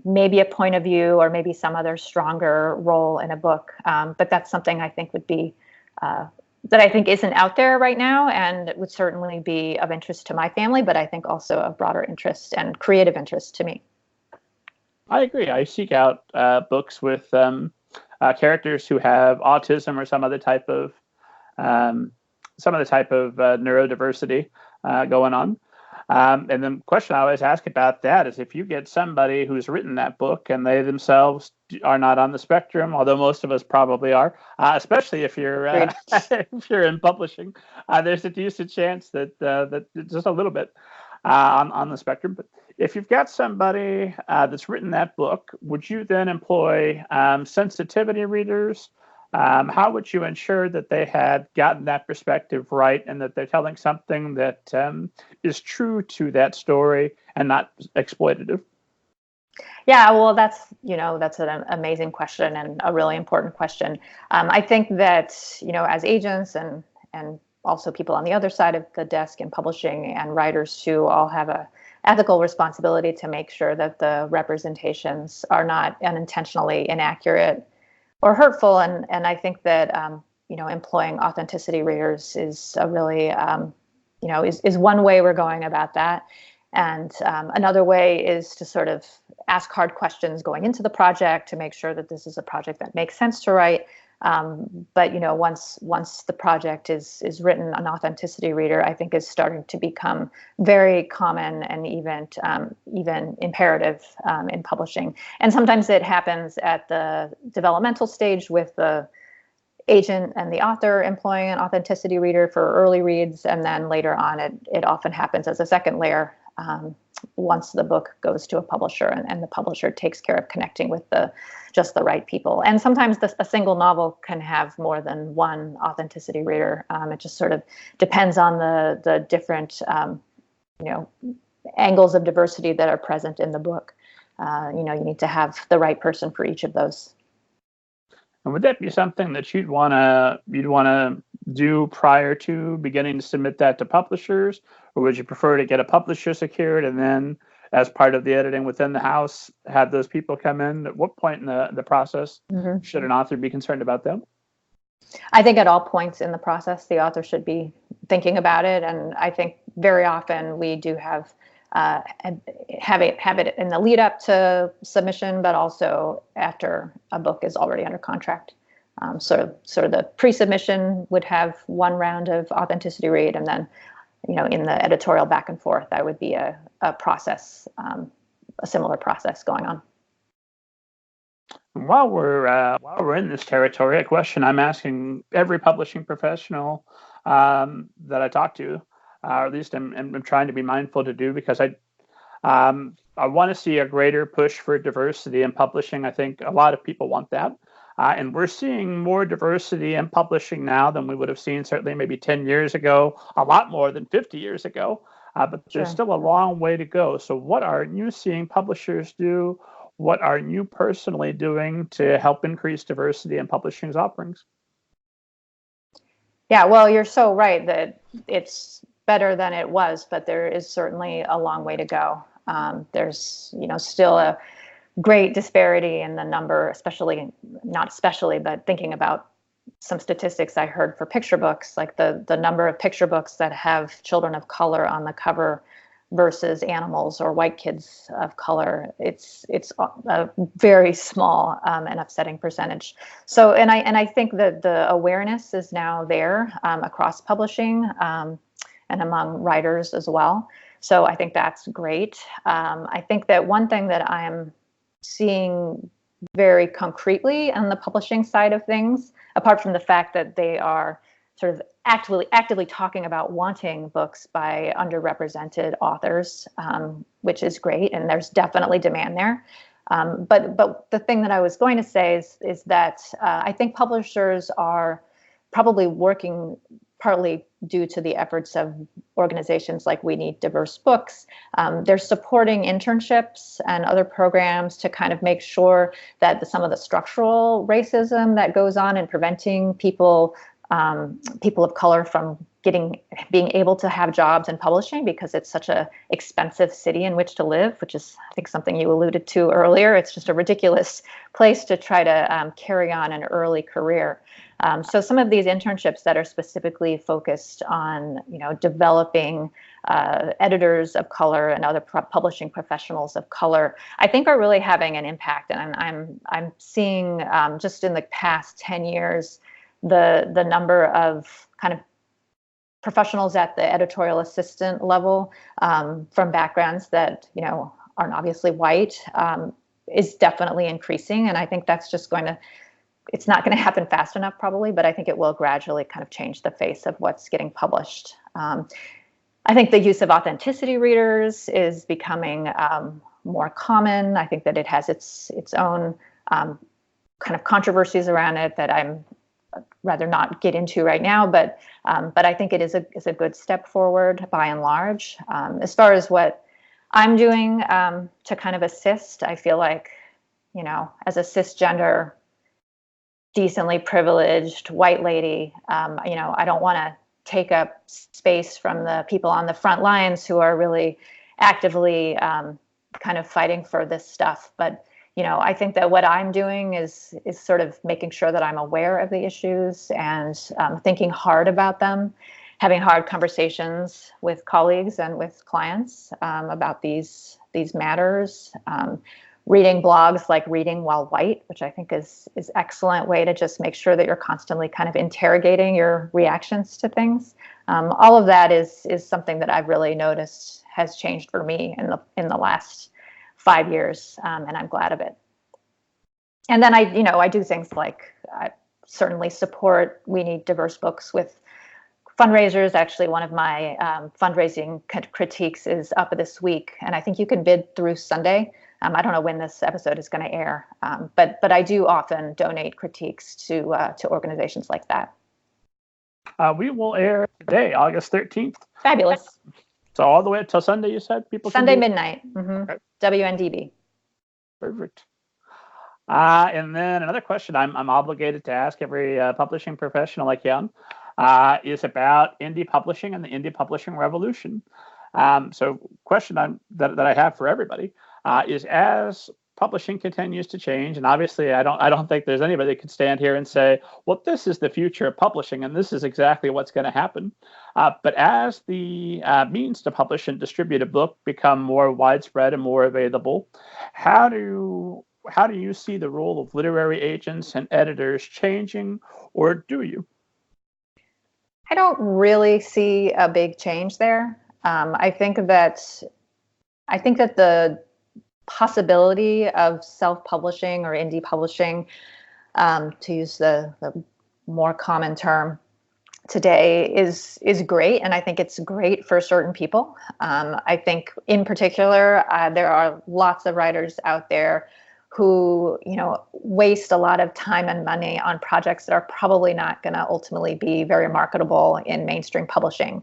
maybe a point of view, or maybe some other stronger role in a book. But that's something I think would be that I think isn't out there right now, and it would certainly be of interest to my family, but I think also of broader interest and creative interest to me. I agree. I seek out books with characters who have autism or some other type of neurodiversity going on. And the question I always ask about that is, if you get somebody who's written that book and they themselves are not on the spectrum, although most of us probably are, especially if you're if you're in publishing, there's a decent chance that just a little bit on the spectrum. But if you've got somebody that's written that book, would you then employ sensitivity readers? How would you ensure that they had gotten that perspective right, and that they're telling something that is true to that story and not exploitative? Yeah, well, that's an amazing question and a really important question. I think that, as agents and also people on the other side of the desk in publishing, and writers too, all have a ethical responsibility to make sure that the representations are not unintentionally inaccurate or hurtful. And I think that employing authenticity readers is a really is one way we're going about that. And another way is to sort of ask hard questions going into the project to make sure that this is a project that makes sense to write. But once the project is written, an authenticity reader, I think, is starting to become very common and even imperative in publishing. And sometimes it happens at the developmental stage with the agent and the author employing an authenticity reader for early reads, and then later on it often happens as a second layer once the book goes to a publisher, and the publisher takes care of connecting with just the right people. And sometimes a single novel can have more than one authenticity reader. It just sort of depends on the different angles of diversity that are present in the book. You need to have the right person for each of those. And would that be something that you'd wanna do prior to beginning to submit that to publishers, or would you prefer to get a publisher secured and then, as part of the editing within the house, have those people come in? At what point in the process Mhm. should an author be concerned about them? I think at all points in the process, the author should be thinking about it, and I think very often we do have it in the lead up to submission, but also after a book is already under contract. Sort of the pre-submission would have one round of authenticity read, and then in the editorial back and forth, that would be a process, a similar process going on. While we're in this territory, a question I'm asking every publishing professional that I talk to, or at least I'm trying to be mindful to do, because I want to see a greater push for diversity in publishing. I think a lot of people want that. And we're seeing more diversity in publishing now than we would have seen certainly maybe 10 years ago, a lot more than 50 years ago. But there's Sure. still a long way to go. So what are you seeing publishers do? What are you personally doing to help increase diversity in publishing's offerings? Yeah, well, you're so right that it's better than it was, but there is certainly a long way to go. There's still a great disparity in the number, not especially, but thinking about some statistics I heard for picture books, like the number of picture books that have children of color on the cover versus animals or white kids of color. It's a very small and upsetting percentage. So, and I think that the awareness is now there across publishing and among writers as well. So I think that's great. I think that one thing that I'm seeing very concretely on the publishing side of things, apart from the fact that they are sort of actively talking about wanting books by underrepresented authors, which is great, and there's definitely demand there. But the thing that I was going to say is that I think publishers are probably working, partly due to the efforts of organizations like We Need Diverse Books. They're supporting internships and other programs to kind of make sure that some of the structural racism that goes on in preventing people of color from being able to have jobs in publishing, because it's such a expensive city in which to live, which is, I think, something you alluded to earlier. It's just a ridiculous place to try to carry on an early career. So some of these internships that are specifically focused on, developing editors of color and other publishing professionals of color, I think are really having an impact. And I'm seeing just in the past 10 years, the number of kind of professionals at the editorial assistant level from backgrounds that aren't obviously white is definitely increasing. And I think that's just it's not going to happen fast enough probably, but I think it will gradually kind of change the face of what's getting published. I think the use of authenticity readers is becoming more common. I think that it has its own kind of controversies around it that I'm rather not get into right now, but I think it is a good step forward by and large. As far as what I'm doing to kind of assist, I feel like, as a cisgender, decently privileged white lady, I don't want to take up space from the people on the front lines who are really actively kind of fighting for this stuff. But I think that what I'm doing is sort of making sure that I'm aware of the issues and thinking hard about them, having hard conversations with colleagues and with clients about these matters. Reading blogs like Reading While White, which I think is excellent way to just make sure that you're constantly kind of interrogating your reactions to things. All of that is something that I've really noticed has changed for me in the last 5 years, and I'm glad of it. And then I do things like I certainly support We Need Diverse Books with fundraisers. Actually, one of my fundraising critiques is up this week, and I think you can bid through Sunday. I don't know when this episode is going to air, but I do often donate critiques to organizations like that. We will air today, August 13th. Fabulous. So all the way until Sunday, you said people Sunday can midnight. Mm-hmm. Okay. WNDB. Perfect. And then another question I'm obligated to ask every publishing professional I can is about indie publishing and the indie publishing revolution. So, question that I have for everybody is, as publishing continues to change, and obviously I don't think there's anybody that could stand here and say, well, this is the future of publishing and this is exactly what's going to happen. But as the means to publish and distribute a book become more widespread and more available, how do you see the role of literary agents and editors changing, or do you? I don't really see a big change there. I think that the possibility of self-publishing or indie publishing, to use the more common term today, is great, and I think it's great for certain people. I think, in particular, there are lots of writers out there who, waste a lot of time and money on projects that are probably not going to ultimately be very marketable in mainstream publishing.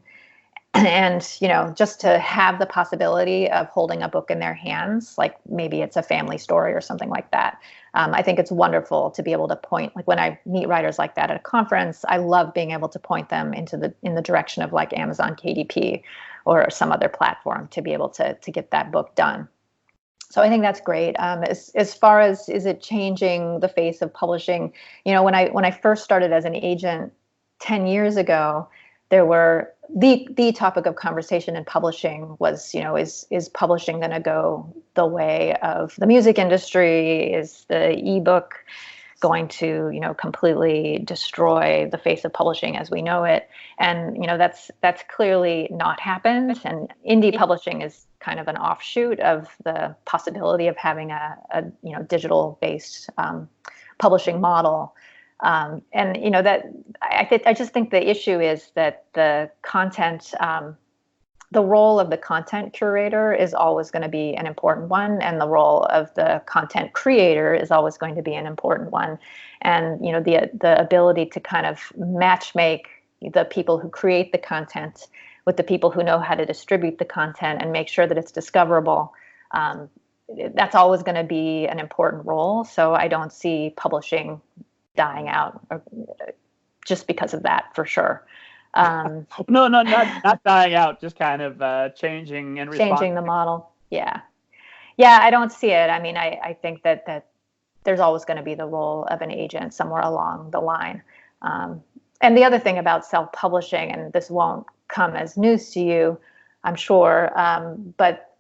And, just to have the possibility of holding a book in their hands, like maybe it's a family story or something like that. I think it's wonderful to be able to point, like when I meet writers like that at a conference, I love being able to point them in the direction of like Amazon KDP or some other platform to be able to get that book done. So I think that's great. As far as, is it changing the face of publishing? When I first started as an agent 10 years ago, there were the topic of conversation in publishing was, is publishing going to go the way of the music industry? Is the ebook going to, completely destroy the face of publishing as we know it? And, that's clearly not happened. And indie publishing is kind of an offshoot of the possibility of having a digital based publishing model. And that I just think the issue is that the content, the role of the content curator is always going to be an important one, and the role of the content creator is always going to be an important one. And the ability to kind of matchmake the people who create the content with the people who know how to distribute the content and make sure that it's discoverable. That's always going to be an important role. So I don't see publishing dying out just because of that, for sure. No, not dying out, just kind of changing and changing the model. Yeah, I don't see it. I mean, I think that there's always going to be the role of an agent somewhere along the line. And the other thing about self-publishing, and this won't come as news to you, I'm sure, but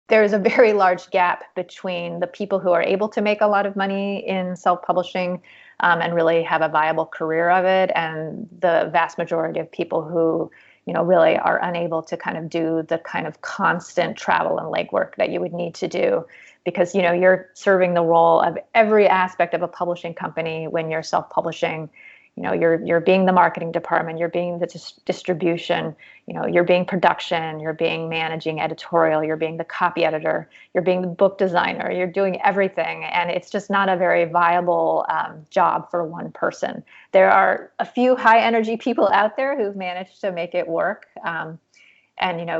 there's a very large gap between the people who are able to make a lot of money in self-publishing and really have a viable career of it, and the vast majority of people who, really are unable to kind of do the kind of constant travel and legwork that you would need to do, because, you're serving the role of every aspect of a publishing company when you're self-publishing. You're being the marketing department, you're being the distribution, you're being production, you're being managing editorial, you're being the copy editor, you're being the book designer, you're doing everything. And it's just not a very viable job for one person. There are a few high energy people out there who've managed to make it work. And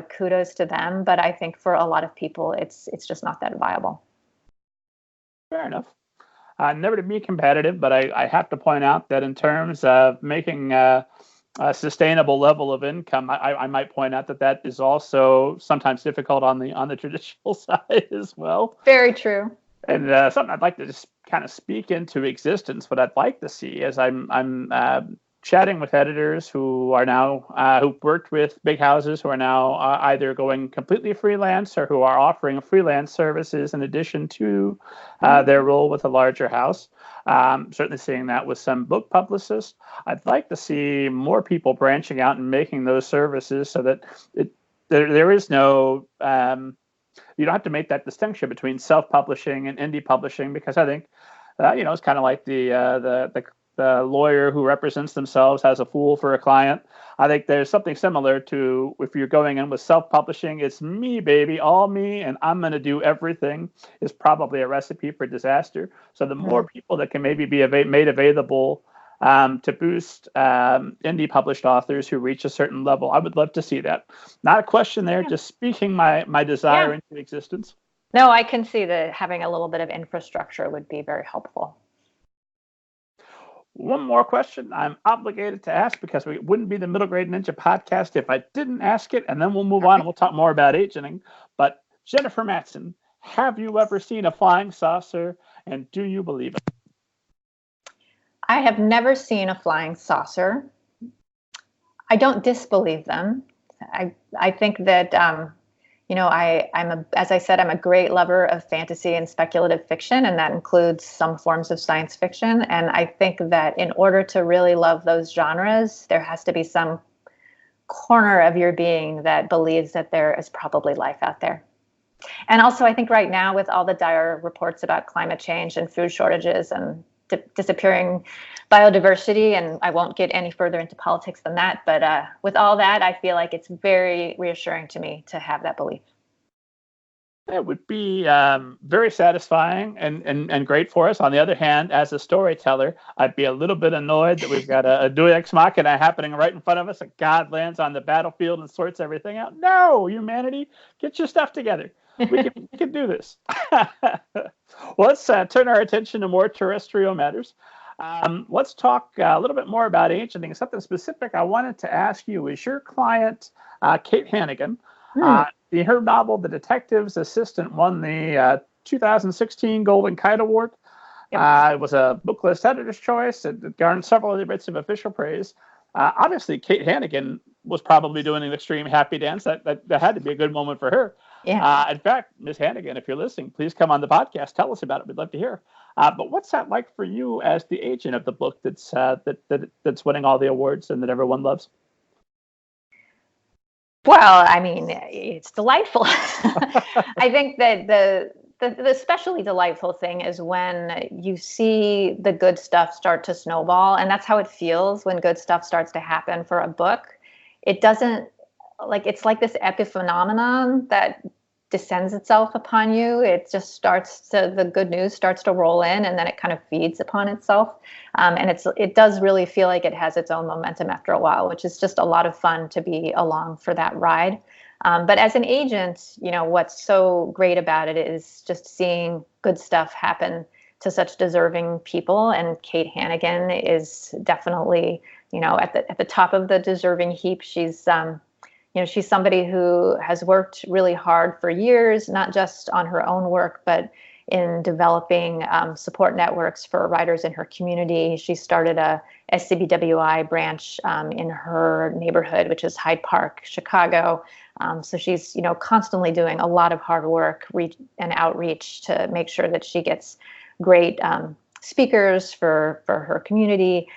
kudos to them. But I think for a lot of people, it's just not that viable. Fair enough. Never to be competitive, but I have to point out that in terms of making a sustainable level of income, I might point out that is also sometimes difficult on the traditional side as well. Very true. And something I'd like to just kind of speak into existence. What I'd like to see is I'm chatting with editors who are now who've worked with big houses, who are now either going completely freelance or who are offering freelance services in addition to their role with a larger house. Certainly seeing that with some book publicists. I'd like to see more people branching out and making those services so that there is no you don't have to make that distinction between self-publishing and indie publishing, because I think it's kind of like the lawyer who represents themselves as a fool for a client. I think there's something similar to if you're going in with self-publishing, it's me, baby, all me, and I'm going to do everything, is probably a recipe for disaster. So the more people that can maybe be made available to boost indie published authors who reach a certain level, I would love to see that. Not a question there, just speaking my desire into existence. No, I can see that having a little bit of infrastructure would be very helpful. One more question I'm obligated to ask because we wouldn't be the Middle Grade Ninja podcast if I didn't ask it, and then we'll move on and we'll talk more about agenting. But Jennifer Mattson, have you ever seen a flying saucer, and do you believe it? I have never seen a flying saucer. I don't disbelieve them. I think that as I said, I'm a great lover of fantasy and speculative fiction, and that includes some forms of science fiction. And I think that in order to really love those genres, there has to be some corner of your being that believes that there is probably life out there. And also, I think right now, with all the dire reports about climate change and food shortages and disappearing biodiversity, and I won't get any further into politics than that, but with all that, I feel like it's very reassuring to me to have that belief. It would be very satisfying and great for us. On the other hand, as a storyteller, I'd be a little bit annoyed that we've got a Deus Ex Machina happening right in front of us. A god lands on the battlefield and sorts everything out. No, humanity, get your stuff together. We can do this. Well, let's turn our attention to more terrestrial matters. Let's talk a little bit more about agenting. Something specific I wanted to ask you is your client, Kate Hannigan. Her novel, The Detective's Assistant, won the 2016 Golden Kite Award. Yep. It was a Booklist Editor's Choice. It garnered several other bits of official praise. Obviously, Kate Hannigan was probably doing an extreme happy dance. That had to be a good moment for her. Yeah. In fact, Ms. Hannigan, if you're listening, please come on the podcast. Tell us about it. We'd love to hear. But what's that like for you as the agent of the book that's winning all the awards and that everyone loves? Well, I mean, it's delightful. I think that the especially delightful thing is when you see the good stuff start to snowball, and that's how it feels when good stuff starts to happen for a book. It doesn't it's like this epiphenomenon that descends itself upon you. It just the good news starts to roll in, and then it kind of feeds upon itself. And it does really feel like it has its own momentum after a while, which is just a lot of fun to be along for that ride. But as an agent, what's so great about it is just seeing good stuff happen to such deserving people. And Kate Hannigan is definitely, at the top of the deserving heap. She's she's somebody who has worked really hard for years, not just on her own work, but in developing support networks for writers in her community. She started a SCBWI branch in her neighborhood, which is Hyde Park, Chicago. So she's, constantly doing a lot of hard work and outreach to make sure that she gets great speakers for her community.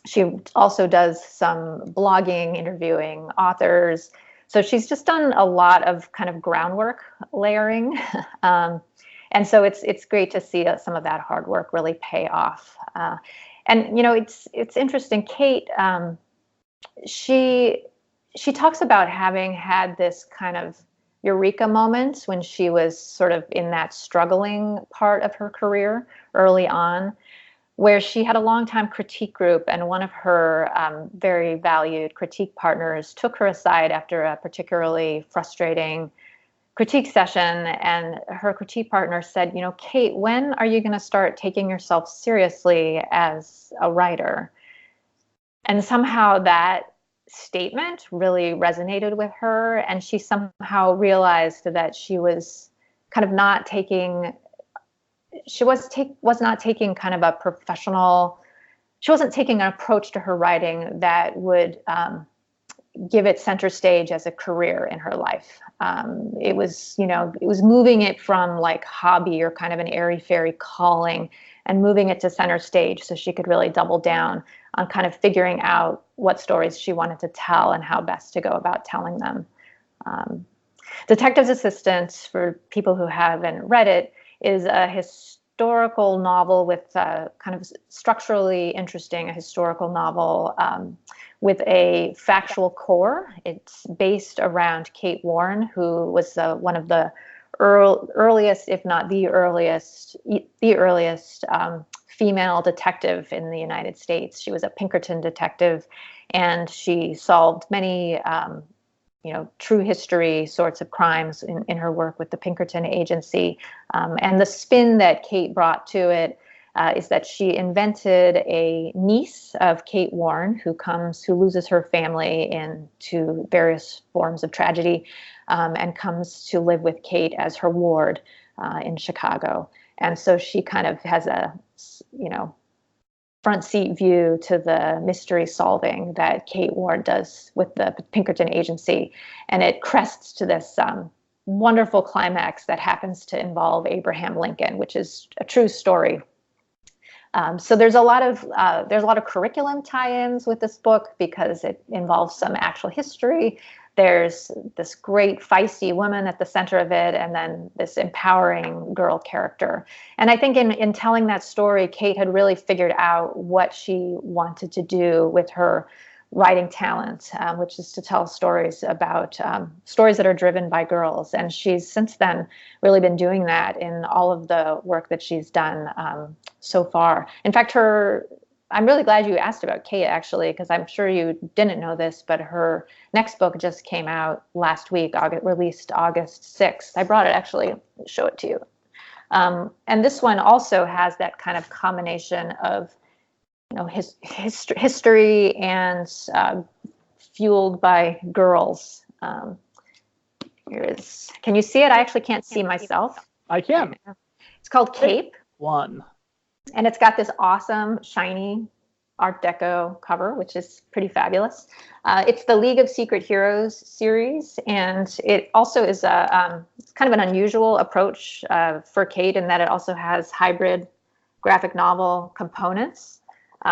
She also does some blogging, interviewing authors. So she's just done a lot of kind of groundwork layering. And so it's great to see some of that hard work really pay off. And it's interesting. Kate, she talks about having had this kind of eureka moment when she was sort of in that struggling part of her career early on, where she had a longtime critique group, and one of her very valued critique partners took her aside after a particularly frustrating critique session. And her critique partner said, Kate, when are you going to start taking yourself seriously as a writer? And somehow that statement really resonated with her, and she somehow realized that she was kind of not taking she was not taking kind of a professional, she wasn't taking an approach to her writing that would give it center stage as a career in her life. It was moving it from like hobby or kind of an airy-fairy calling and moving it to center stage so she could really double down on kind of figuring out what stories she wanted to tell and how best to go about telling them. Detective's Assistant, for people who haven't read it, is a historical novel with kind of structurally interesting, a historical novel with a factual core. It's based around Kate Warren, who was one of the earliest, if not the earliest female detective in the United States. She was a Pinkerton detective, and she solved many true history sorts of crimes in her work with the Pinkerton Agency. And the spin that Kate brought to it is that she invented a niece of Kate Warren who loses her family into various forms of tragedy, and comes to live with Kate as her ward in Chicago. And so she kind of has a, front seat view to the mystery solving that Kate Warren does with the Pinkerton Agency. And it crests to this wonderful climax that happens to involve Abraham Lincoln, which is a true story. So there's a lot of curriculum tie-ins with this book because it involves some actual history. There's this great feisty woman at the center of it, and then this empowering girl character. And I think in telling that story, Kate had really figured out what she wanted to do with her writing talent, which is to tell stories about stories that are driven by girls. And she's since then really been doing that in all of the work that she's done so far. In fact, I'm really glad you asked about Kate, actually, because I'm sure you didn't know this, but her next book just came out last week, released August 6th. I brought it, actually, show it to you. And this one also has that kind of combination of history and fueled by girls. Can you see it? I actually can't see myself. I can. It's called Cape. One. And it's got this awesome, shiny Art Deco cover, which is pretty fabulous. It's the League of Secret Heroes series, and it also is it's kind of an unusual approach for Kate in that it also has hybrid graphic novel components.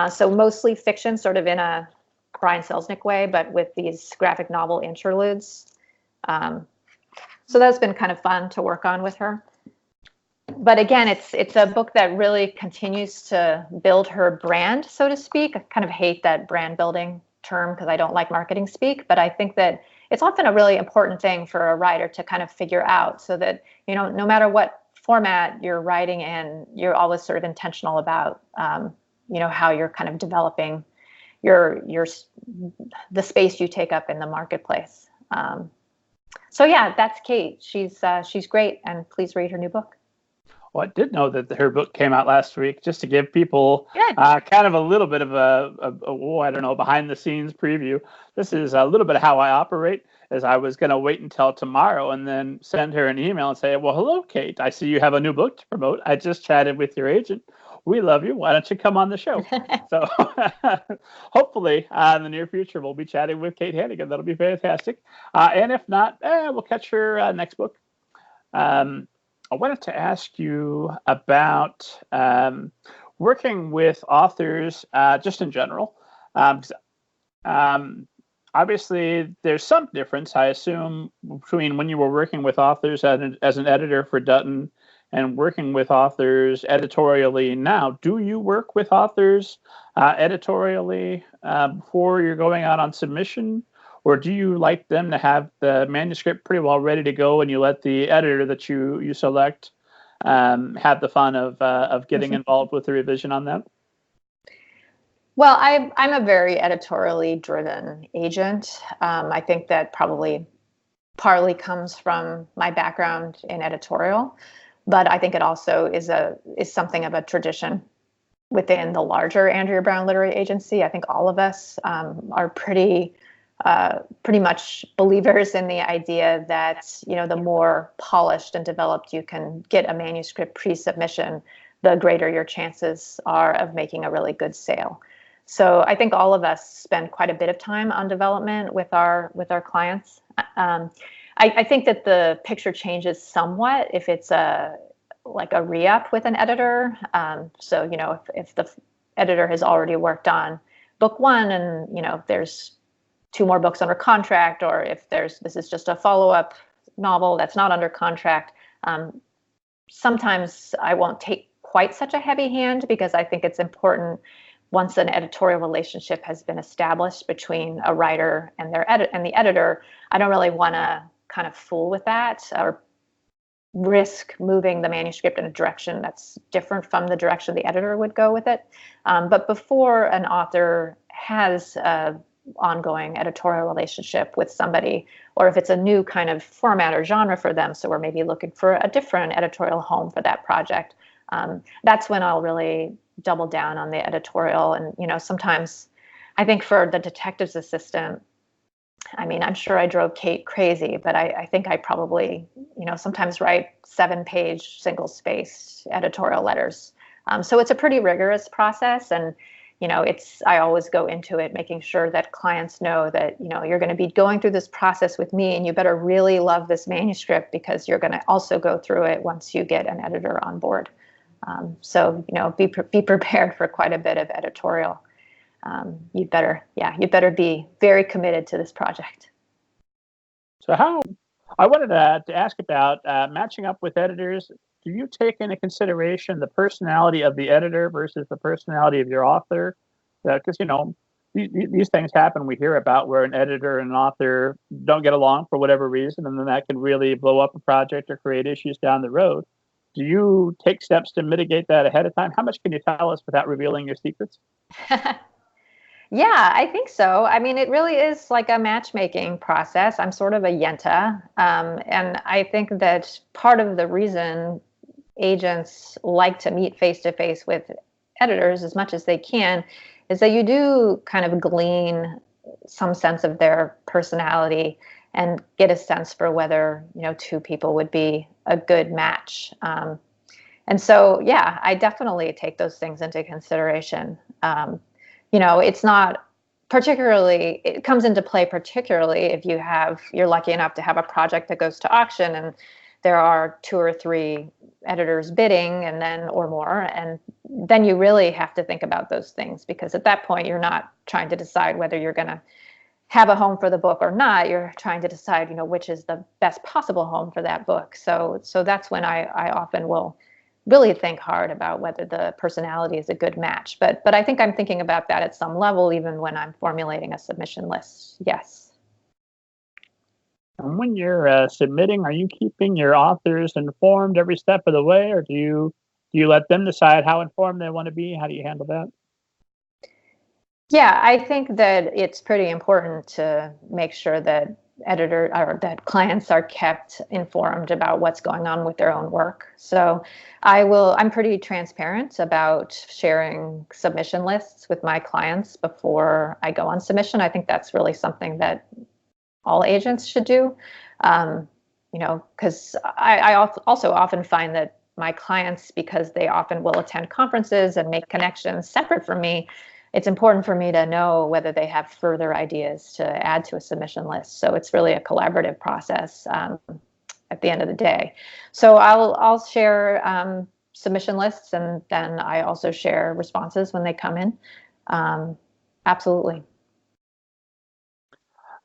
So mostly fiction, sort of in a Brian Selznick way, but with these graphic novel interludes. So that's been kind of fun to work on with her. But again, it's a book that really continues to build her brand, so to speak. I kind of hate that brand building term because I don't like marketing speak, but I think that it's often a really important thing for a writer to kind of figure out so that, no matter what format you're writing in, you're always sort of intentional about, how you're kind of developing the space you take up in the marketplace. So yeah, that's Kate. She's great, and please read her new book. Well, I did know that her book came out last week, just to give people kind of a little bit of a behind the scenes preview. This is a little bit of how I operate, as I was going to wait until tomorrow and then send her an email and say, well, hello, Kate. I see you have a new book to promote. I just chatted with your agent. We love you. Why don't you come on the show? So hopefully in the near future, we'll be chatting with Kate Hannigan. That'll be fantastic. And if not, we'll catch her next book. I wanted to ask you about working with authors just in general. Obviously, there's some difference, I assume, between when you were working with authors as an editor for Dutton and working with authors editorially now. Do you work with authors editorially before you're going out on submission? Or do you like them to have the manuscript pretty well ready to go and you let the editor that you select have the fun of getting involved with the revision on that? Well, I'm a very editorially driven agent. I think that probably partly comes from my background in editorial, but I think it also is something of a tradition within the larger Andrea Brown Literary Agency. I think all of us are pretty much believers in the idea that, the more polished and developed you can get a manuscript pre-submission, the greater your chances are of making a really good sale. So I think all of us spend quite a bit of time on development with our clients. I think that the picture changes somewhat if it's like a re-up with an editor. So, if the editor has already worked on book one and, there's 2 more books under contract, or if this is just a follow-up novel that's not under contract, sometimes I won't take quite such a heavy hand because I think it's important once an editorial relationship has been established between a writer and the editor. I don't really want to kind of fool with that or risk moving the manuscript in a direction that's different from the direction the editor would go with it. But before an author has ongoing editorial relationship with somebody, or if it's a new kind of format or genre for them, so we're maybe looking for a different editorial home for that project, that's when I'll really double down on the editorial. And, sometimes I think for the detective's assistant, I mean, I'm sure I drove Kate crazy, but I think I probably, sometimes write 7-page single-spaced editorial letters. So it's a pretty rigorous process. And, I always go into it making sure that clients know that, you're going to be going through this process with me, and you better really love this manuscript because you're going to also go through it once you get an editor on board. So, be prepared for quite a bit of editorial. You'd better be very committed to this project. So I wanted to ask about matching up with editors. Do you take into consideration the personality of the editor versus the personality of your author? Because, these things happen. We hear about where an editor and an author don't get along for whatever reason, and then that can really blow up a project or create issues down the road. Do you take steps to mitigate that ahead of time? How much can you tell us without revealing your secrets? Yeah, I think so. I mean, it really is like a matchmaking process. I'm sort of a yenta. And I think that part of the reason agents like to meet face-to-face with editors as much as they can is that you do kind of glean some sense of their personality and get a sense for whether, two people would be a good match. And so, yeah, I definitely take those things into consideration. It's not particularly, it comes into play particularly if you're lucky enough to have a project that goes to auction and there are 2 or 3 editors bidding or more. And then you really have to think about those things, because at that point, you're not trying to decide whether you're going to have a home for the book or not. You're trying to decide, which is the best possible home for that book. So that's when I often will really think hard about whether the personality is a good match. But I think I'm thinking about that at some level, even when I'm formulating a submission list. Yes. And when you're submitting, are you keeping your authors informed every step of the way, or do you let them decide how informed they want to be? How do you handle that? Yeah, I think that it's pretty important to make sure that that clients are kept informed about what's going on with their own work. So I'm pretty transparent about sharing submission lists with my clients before I go on submission. I think that's really something that all agents should do. Because I also often find that my clients, because they often will attend conferences and make connections separate from me, it's important for me to know whether they have further ideas to add to a submission list. So it's really a collaborative process at the end of the day. So I'll share submission lists, and then I also share responses when they come in. Absolutely.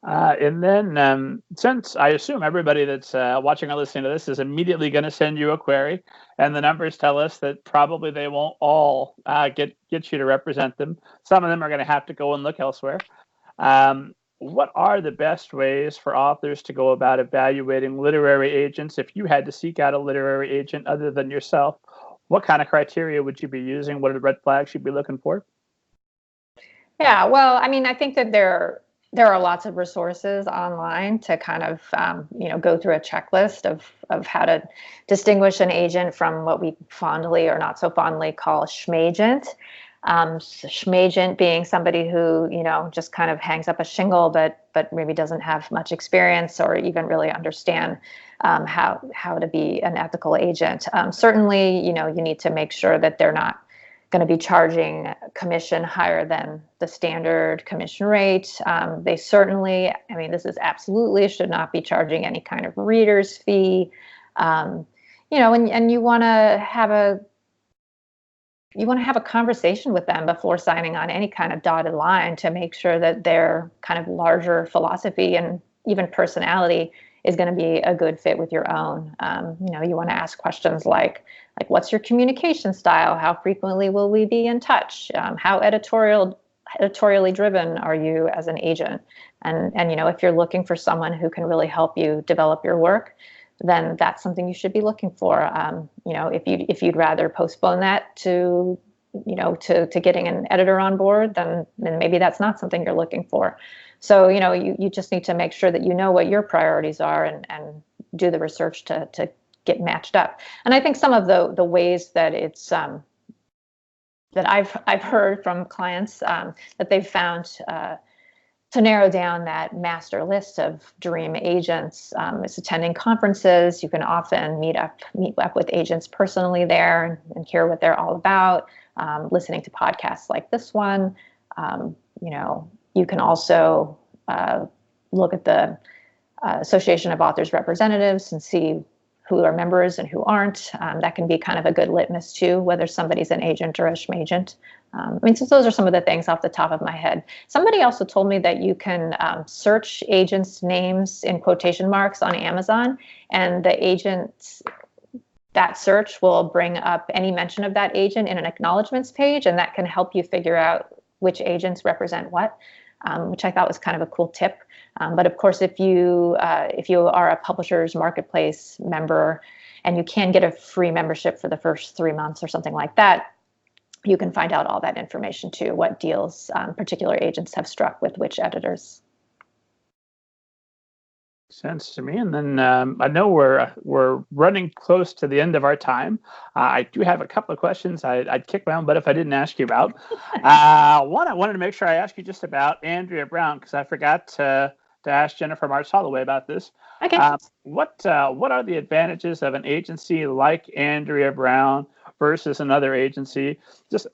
And then since I assume everybody that's watching or listening to this is immediately going to send you a query, and the numbers tell us that probably they won't all get you to represent them. Some of them are going to have to go and look elsewhere. What are the best ways for authors to go about evaluating literary agents? If you had to seek out a literary agent other than yourself, what kind of criteria would you be using? What are the red flags you'd be looking for? Yeah, well, I mean, I think that there are lots of resources online to kind of, go through a checklist of how to distinguish an agent from what we fondly or not so fondly call a schmagent. Schmagent being somebody who, just kind of hangs up a shingle, but maybe doesn't have much experience or even really understand how to be an ethical agent. Certainly, you need to make sure that they're not going to be charging commission higher than the standard commission rate. They certainly, this is absolutely should not be charging any kind of reader's fee. And you want to have a conversation with them before signing on any kind of dotted line to make sure that their kind of larger philosophy and even personality is going to be a good fit with your own. You want to ask questions like what's your communication style? How frequently will we be in touch? How editorially driven are you as an agent? And if you're looking for someone who can really help you develop your work, then that's something you should be looking for. If you'd rather postpone that to to getting an editor on board, then maybe that's not something you're looking for. So, you just need to make sure that you know what your priorities are and do the research to get matched up. And I think some of the ways that it's that I've heard from clients that they've found to narrow down that master list of dream agents is attending conferences. You can often meet up with agents personally there and hear what they're all about. Listening to podcasts like this one. You can also look at the Association of Authors Representatives and see who are members and who aren't. That can be kind of a good litmus too, whether somebody's an agent or a schmagent. So those are some of the things off the top of my head. Somebody also told me that you can search agents' names in quotation marks on Amazon, and the agents, that search will bring up any mention of that agent in an acknowledgments page, and that can help you figure out which agents represent what, which I thought was kind of a cool tip. But of course, if you are a Publishers Marketplace member and you can get a free membership for the first 3 months or something like that, you can find out all that information too, what deals particular agents have struck with which editors. Sense to me. And then I know we're running close to the end of our time. I do have a couple of questions I'd kick my own butt if I didn't ask you about. One, I wanted to make sure I asked you just about Andrea Brown, because I forgot to ask Jennifer March Holloway about this. Okay. What are the advantages of an agency like Andrea Brown versus another agency?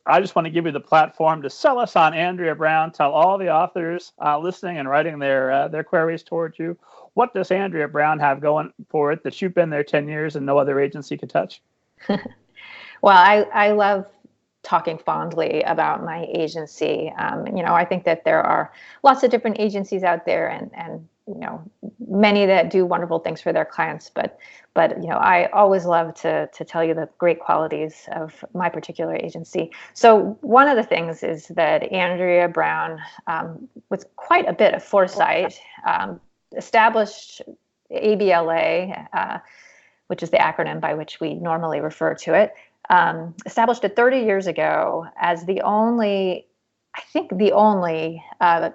I just want to give you the platform to sell us on Andrea Brown. Tell all the authors listening and writing their queries towards you. What does Andrea Brown have going for it that you've been there 10 years and no other agency could touch? Well, I love talking fondly about my agency. I think that there are lots of different agencies out there, and many that do wonderful things for their clients. But I always love to tell you the great qualities of my particular agency. So one of the things is that Andrea Brown, with quite a bit of foresight, established ABLA, which is the acronym by which we normally refer to it, established it 30 years ago as the only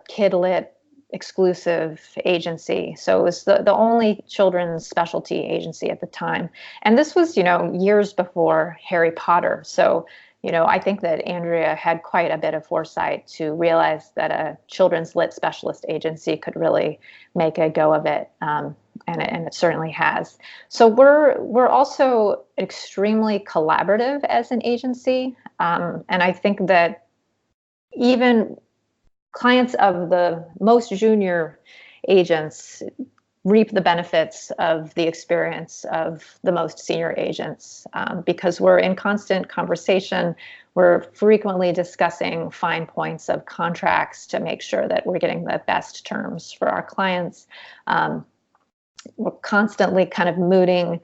kid-lit exclusive agency. So it was the only children's specialty agency at the time. And this was, years before Harry Potter. So, I think that Andrea had quite a bit of foresight to realize that a children's lit specialist agency could really make a go of it. And it certainly has. So we're also extremely collaborative as an agency. And I think that even clients of the most junior agents reap the benefits of the experience of the most senior agents, because we're in constant conversation. We're frequently discussing fine points of contracts to make sure that we're getting the best terms for our clients. We're constantly kind of mooting,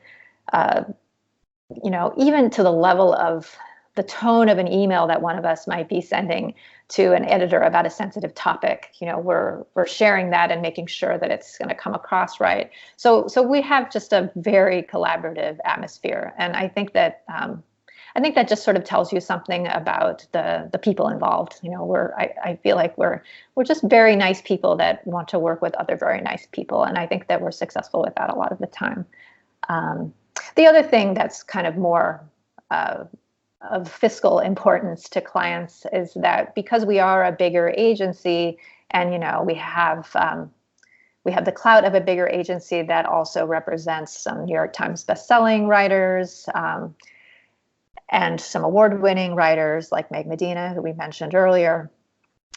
even to the level of the tone of an email that one of us might be sending to an editor about a sensitive topic. We're sharing that and making sure that it's going to come across right. So we have just a very collaborative atmosphere, and I think that just sort of tells you something about the people involved. I feel like we're just very nice people that want to work with other very nice people, and I think that we're successful with that a lot of the time. The other thing that's kind of more of fiscal importance to clients is that because we are a bigger agency, and we have the clout of a bigger agency that also represents some New York Times bestselling writers, and some award-winning writers like Meg Medina, who we mentioned earlier.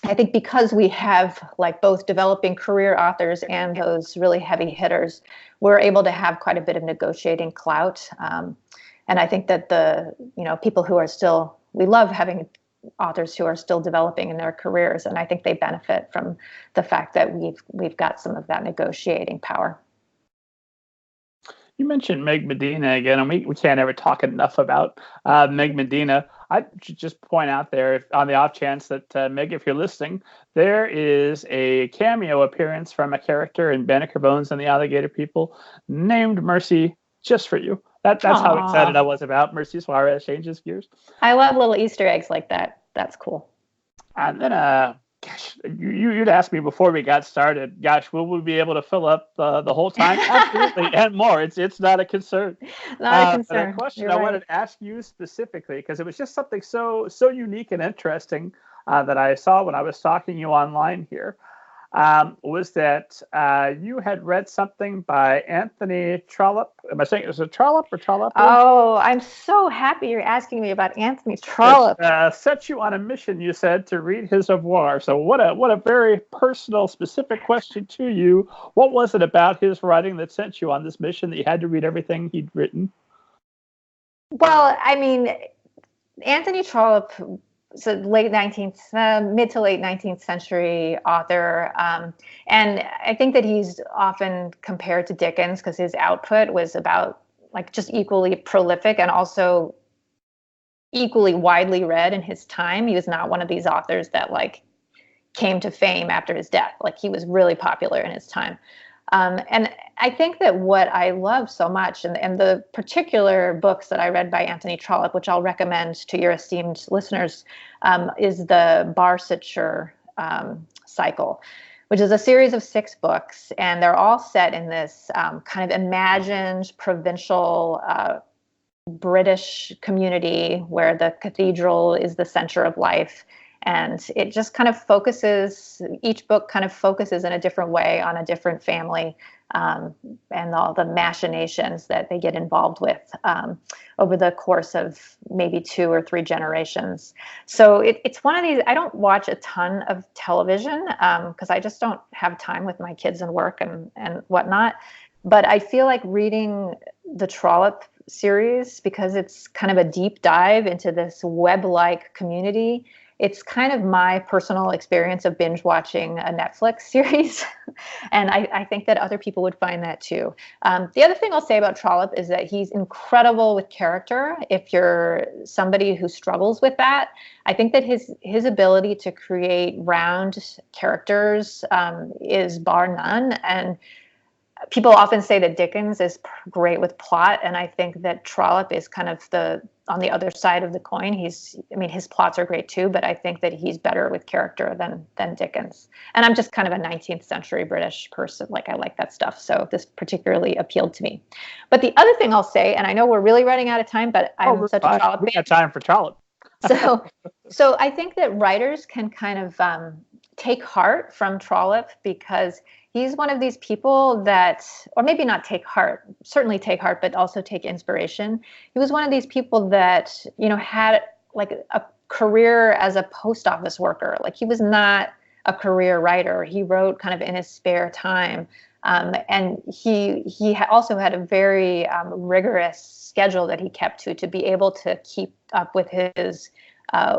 I think because we have both developing career authors and those really heavy hitters, we're able to have quite a bit of negotiating clout. And I think that people who are still, we love having authors who are still developing in their careers, and I think they benefit from the fact that we've got some of that negotiating power. You mentioned Meg Medina again, and we can't ever talk enough about Meg Medina. I should just point out there, on the off chance that, Meg, if you're listening, there is a cameo appearance from a character in Banneker Bones and the Alligator People named Mercy just for you. That's how excited I was about Mercy Suarez Changes Gears. I love little Easter eggs like that. That's cool. And then, gosh, you'd asked me before we got started, gosh, will we be able to fill up the whole time? Absolutely, and more. It's not a concern. Not a concern. But a question You're I right. wanted to ask you specifically, because it was just something so unique and interesting that I saw when I was stalking you online here, was that you had read something by Anthony Trollope. Am I saying it was a Trollope or Trollope? Oh, I'm so happy you're asking me about Anthony Trollope. Set you on a mission, you said, to read his Avoir. So what a very personal, specific question to you. What was it about his writing that sent you on this mission that you had to read everything he'd written? Well, I mean, Anthony Trollope is a mid to late 19th century author. And I think that he's often compared to Dickens because his output was about like just equally prolific and also equally widely read in his time. He was not one of these authors that like came to fame after his death. Like he was really popular in his time. And I think that what I love so much, and the particular books that I read by Anthony Trollope, which I'll recommend to your esteemed listeners, is the Barsetshire cycle, which is a series of 6 books, and they're all set in this kind of imagined provincial British community where the cathedral is the center of life. And it just kind of focuses, each book kind of focuses in a different way on a different family and all the machinations that they get involved with over the course of maybe 2 or 3 generations. So it's one of these, I don't watch a ton of television because I just don't have time with my kids and work and whatnot. But I feel like reading the Trollope series, because it's kind of a deep dive into this web-like community, it's kind of my personal experience of binge watching a Netflix series. And I think that other people would find that too. The other thing I'll say about Trollope is that he's incredible with character. If you're somebody who struggles with that, I think that his ability to create round characters is bar none. And people often say that Dickens is great with plot, and I think that Trollope is kind of on the other side of the coin. His plots are great too, but I think that he's better with character than Dickens. And I'm just kind of a 19th century British person. Like, I like that stuff. So this particularly appealed to me. But the other thing I'll say, and I know we're really running out of time, but I'm such a Trollope fan. We got time for Trollope. So I think that writers can kind of take heart from Trollope, because he's one of these people that, or maybe not take heart, certainly take heart, but also take inspiration. He was one of these people that, had like a career as a post office worker. Like, he was not a career writer. He wrote kind of in his spare time. And he also had a very rigorous schedule that he kept to be able to keep up with his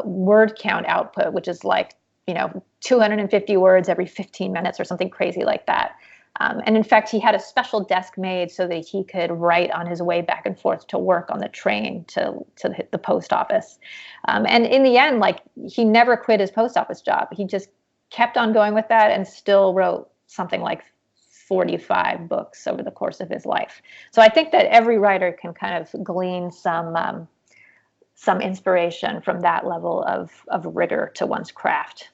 word count output, which is like, 250 words every 15 minutes or something crazy like that. And in fact, he had a special desk made so that he could write on his way back and forth to work on the train to hit the post office. And in the end, like, he never quit his post office job. He just kept on going with that and still wrote something like 45 books over the course of his life. So I think that every writer can kind of glean some inspiration from that level of rigor to one's craft.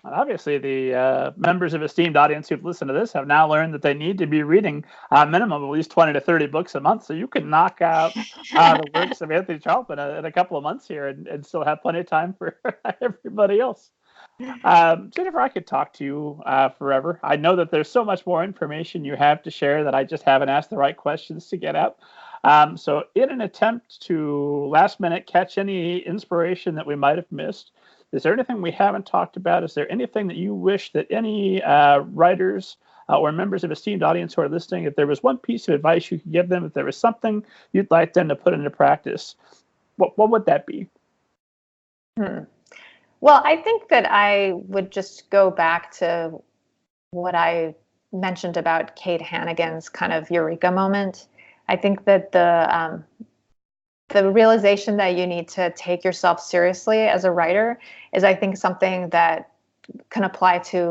Obviously, the members of esteemed audience who've listened to this have now learned that they need to be reading a minimum of at least 20 to 30 books a month. So you can knock out the works of Anthony Trollope in a couple of months here and still have plenty of time for everybody else. Jennifer, I could talk to you forever. I know that there's so much more information you have to share that I just haven't asked the right questions to get out. So in an attempt to last minute catch any inspiration that we might have missed, is there anything we haven't talked about? Is there anything that you wish that any writers or members of esteemed audience who are listening, if there was one piece of advice you could give them, if there was something you'd like them to put into practice, what would that be? Well, I think that I would just go back to what I mentioned about Kate Hannigan's kind of eureka moment. I think that the realization that you need to take yourself seriously as a writer is, I think, something that can apply to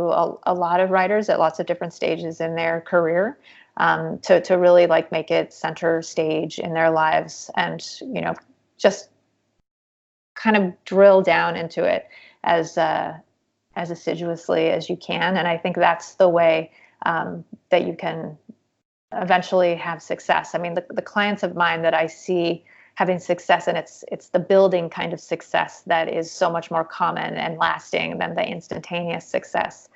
a lot of writers at lots of different stages in their career. to really like make it center stage in their lives, and just kind of drill down into it as assiduously as you can. And I think that's the way that you can eventually have success. I mean, the clients of mine that I see having success, and it's the building kind of success that is so much more common and lasting than the instantaneous success.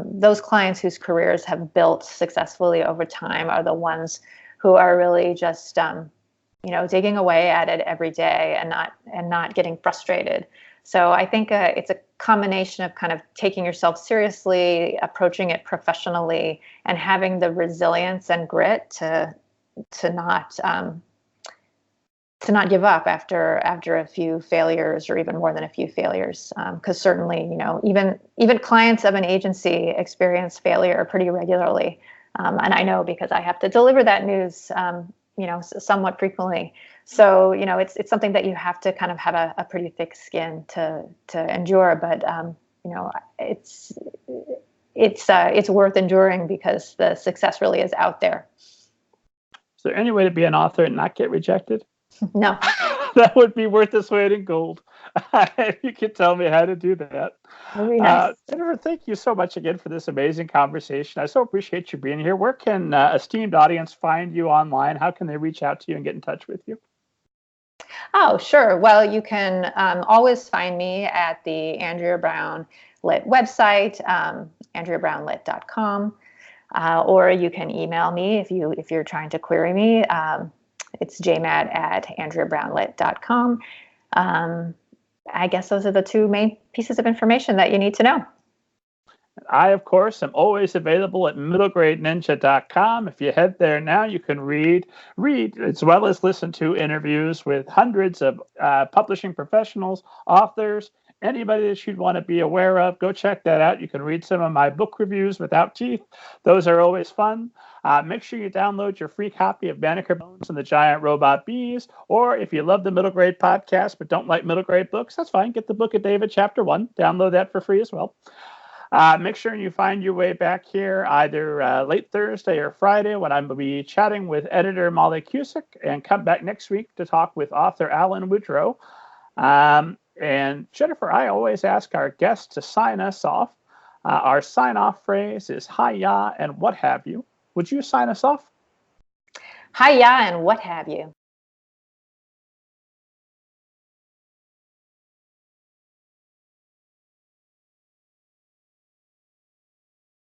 Those clients whose careers have built successfully over time are the ones who are really just digging away at it every day and not getting frustrated. So I think it's a combination of kind of taking yourself seriously, approaching it professionally, and having the resilience and grit to not give up after a few failures, or even more than a few failures. Because certainly, even clients of an agency experience failure pretty regularly, and I know because I have to deliver that news, somewhat frequently. So it's something that you have to kind of have a pretty thick skin to endure. But it's worth enduring because the success really is out there. Is there any way to be an author and not get rejected? No. That would be worth its weight in gold. If you could tell me how to do that. Very nice. Jennifer, thank you so much again for this amazing conversation. I so appreciate you being here. Where can esteemed audience find you online? How can they reach out to you and get in touch with you? Oh, sure. Well, you can always find me at the Andrea Brown Lit website, andreabrownlit.com, or you can email me if you're trying to query me. It's jmatt@andreabrownlit.com. I guess those are the two main pieces of information that you need to know. I, of course, am always available at middlegradeninja.com. If you head there now, you can read as well as listen to interviews with hundreds of publishing professionals, authors, anybody that you'd want to be aware of. Go check that out. You can read some of my book reviews without teeth. Those are always fun. Make sure you download your free copy of Banneker Bones and the Giant Robot Bees. Or if you love the Middle Grade podcast but don't like middle grade books, that's fine. Get the Book of David Chapter 1. Download that for free as well. Make sure you find your way back here either late Thursday or Friday when I'm going to be chatting with editor Molly Cusick, and come back next week to talk with author Alan Woodrow. And Jennifer, I always ask our guests to sign us off. Our sign-off phrase is hi-ya and what have you. Would you sign us off? Hi-ya and what have you.